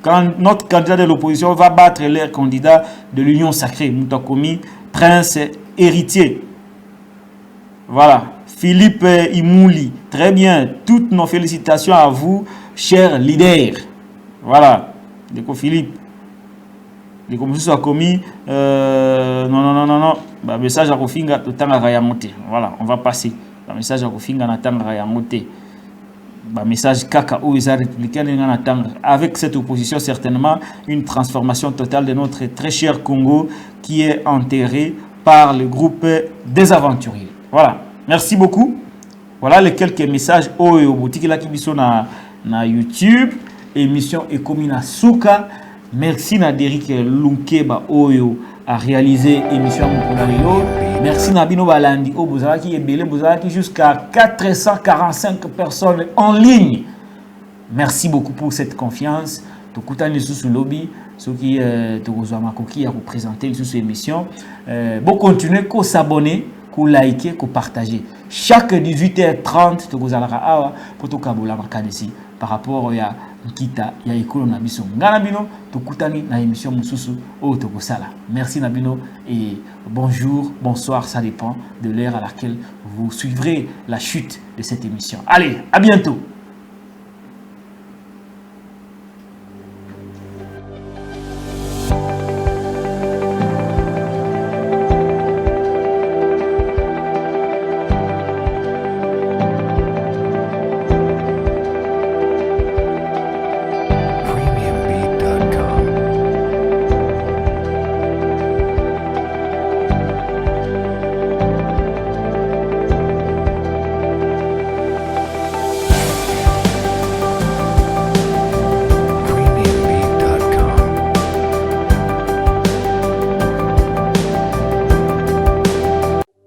quand notre candidat de l'opposition va battre l'air candidat de l'Union sacrée, Moutakomi, prince héritier. Voilà. Philippe Imouli, très bien. Toutes nos félicitations à vous, chers leaders. Voilà. Déco Philippe. Et comme ça a commis non. Bah message à Kofinga totanga kayangote. Voilà, on va passer. Bah message à Kofinga na tanga kayangote. Bah message kaka ou les républicains na tanga. Avec cette opposition certainement une transformation totale de notre très cher Congo qui est enterré par le groupe des aventuriers. Voilà. Merci beaucoup. Voilà les quelques messages au boutique là qui biso na YouTube émission Ekomina Souka. Merci à Derrick Lunkeba Oyo a réalisé émission Mukulario. Merci à Bino Balandi au Bouzaraki et Belé Bouzaraki jusqu'à 445 personnes en ligne. Merci beaucoup pour cette confiance. Tokutani sous lobby, ceux qui qui a représenté sous émission. Bon continuez qu'au s'abonner, qu'au liker, qu'au partager. Chaque 18h30 to gozalaka awa pour to kabola makanisi par rapport à Nkita ya ekolo na biso ngana bino tokutani na émission mususu o tokosala. Merci Nabino et bonjour, bonsoir, ça dépend de l'heure à laquelle vous suivrez la chute de cette émission. Allez, à bientôt.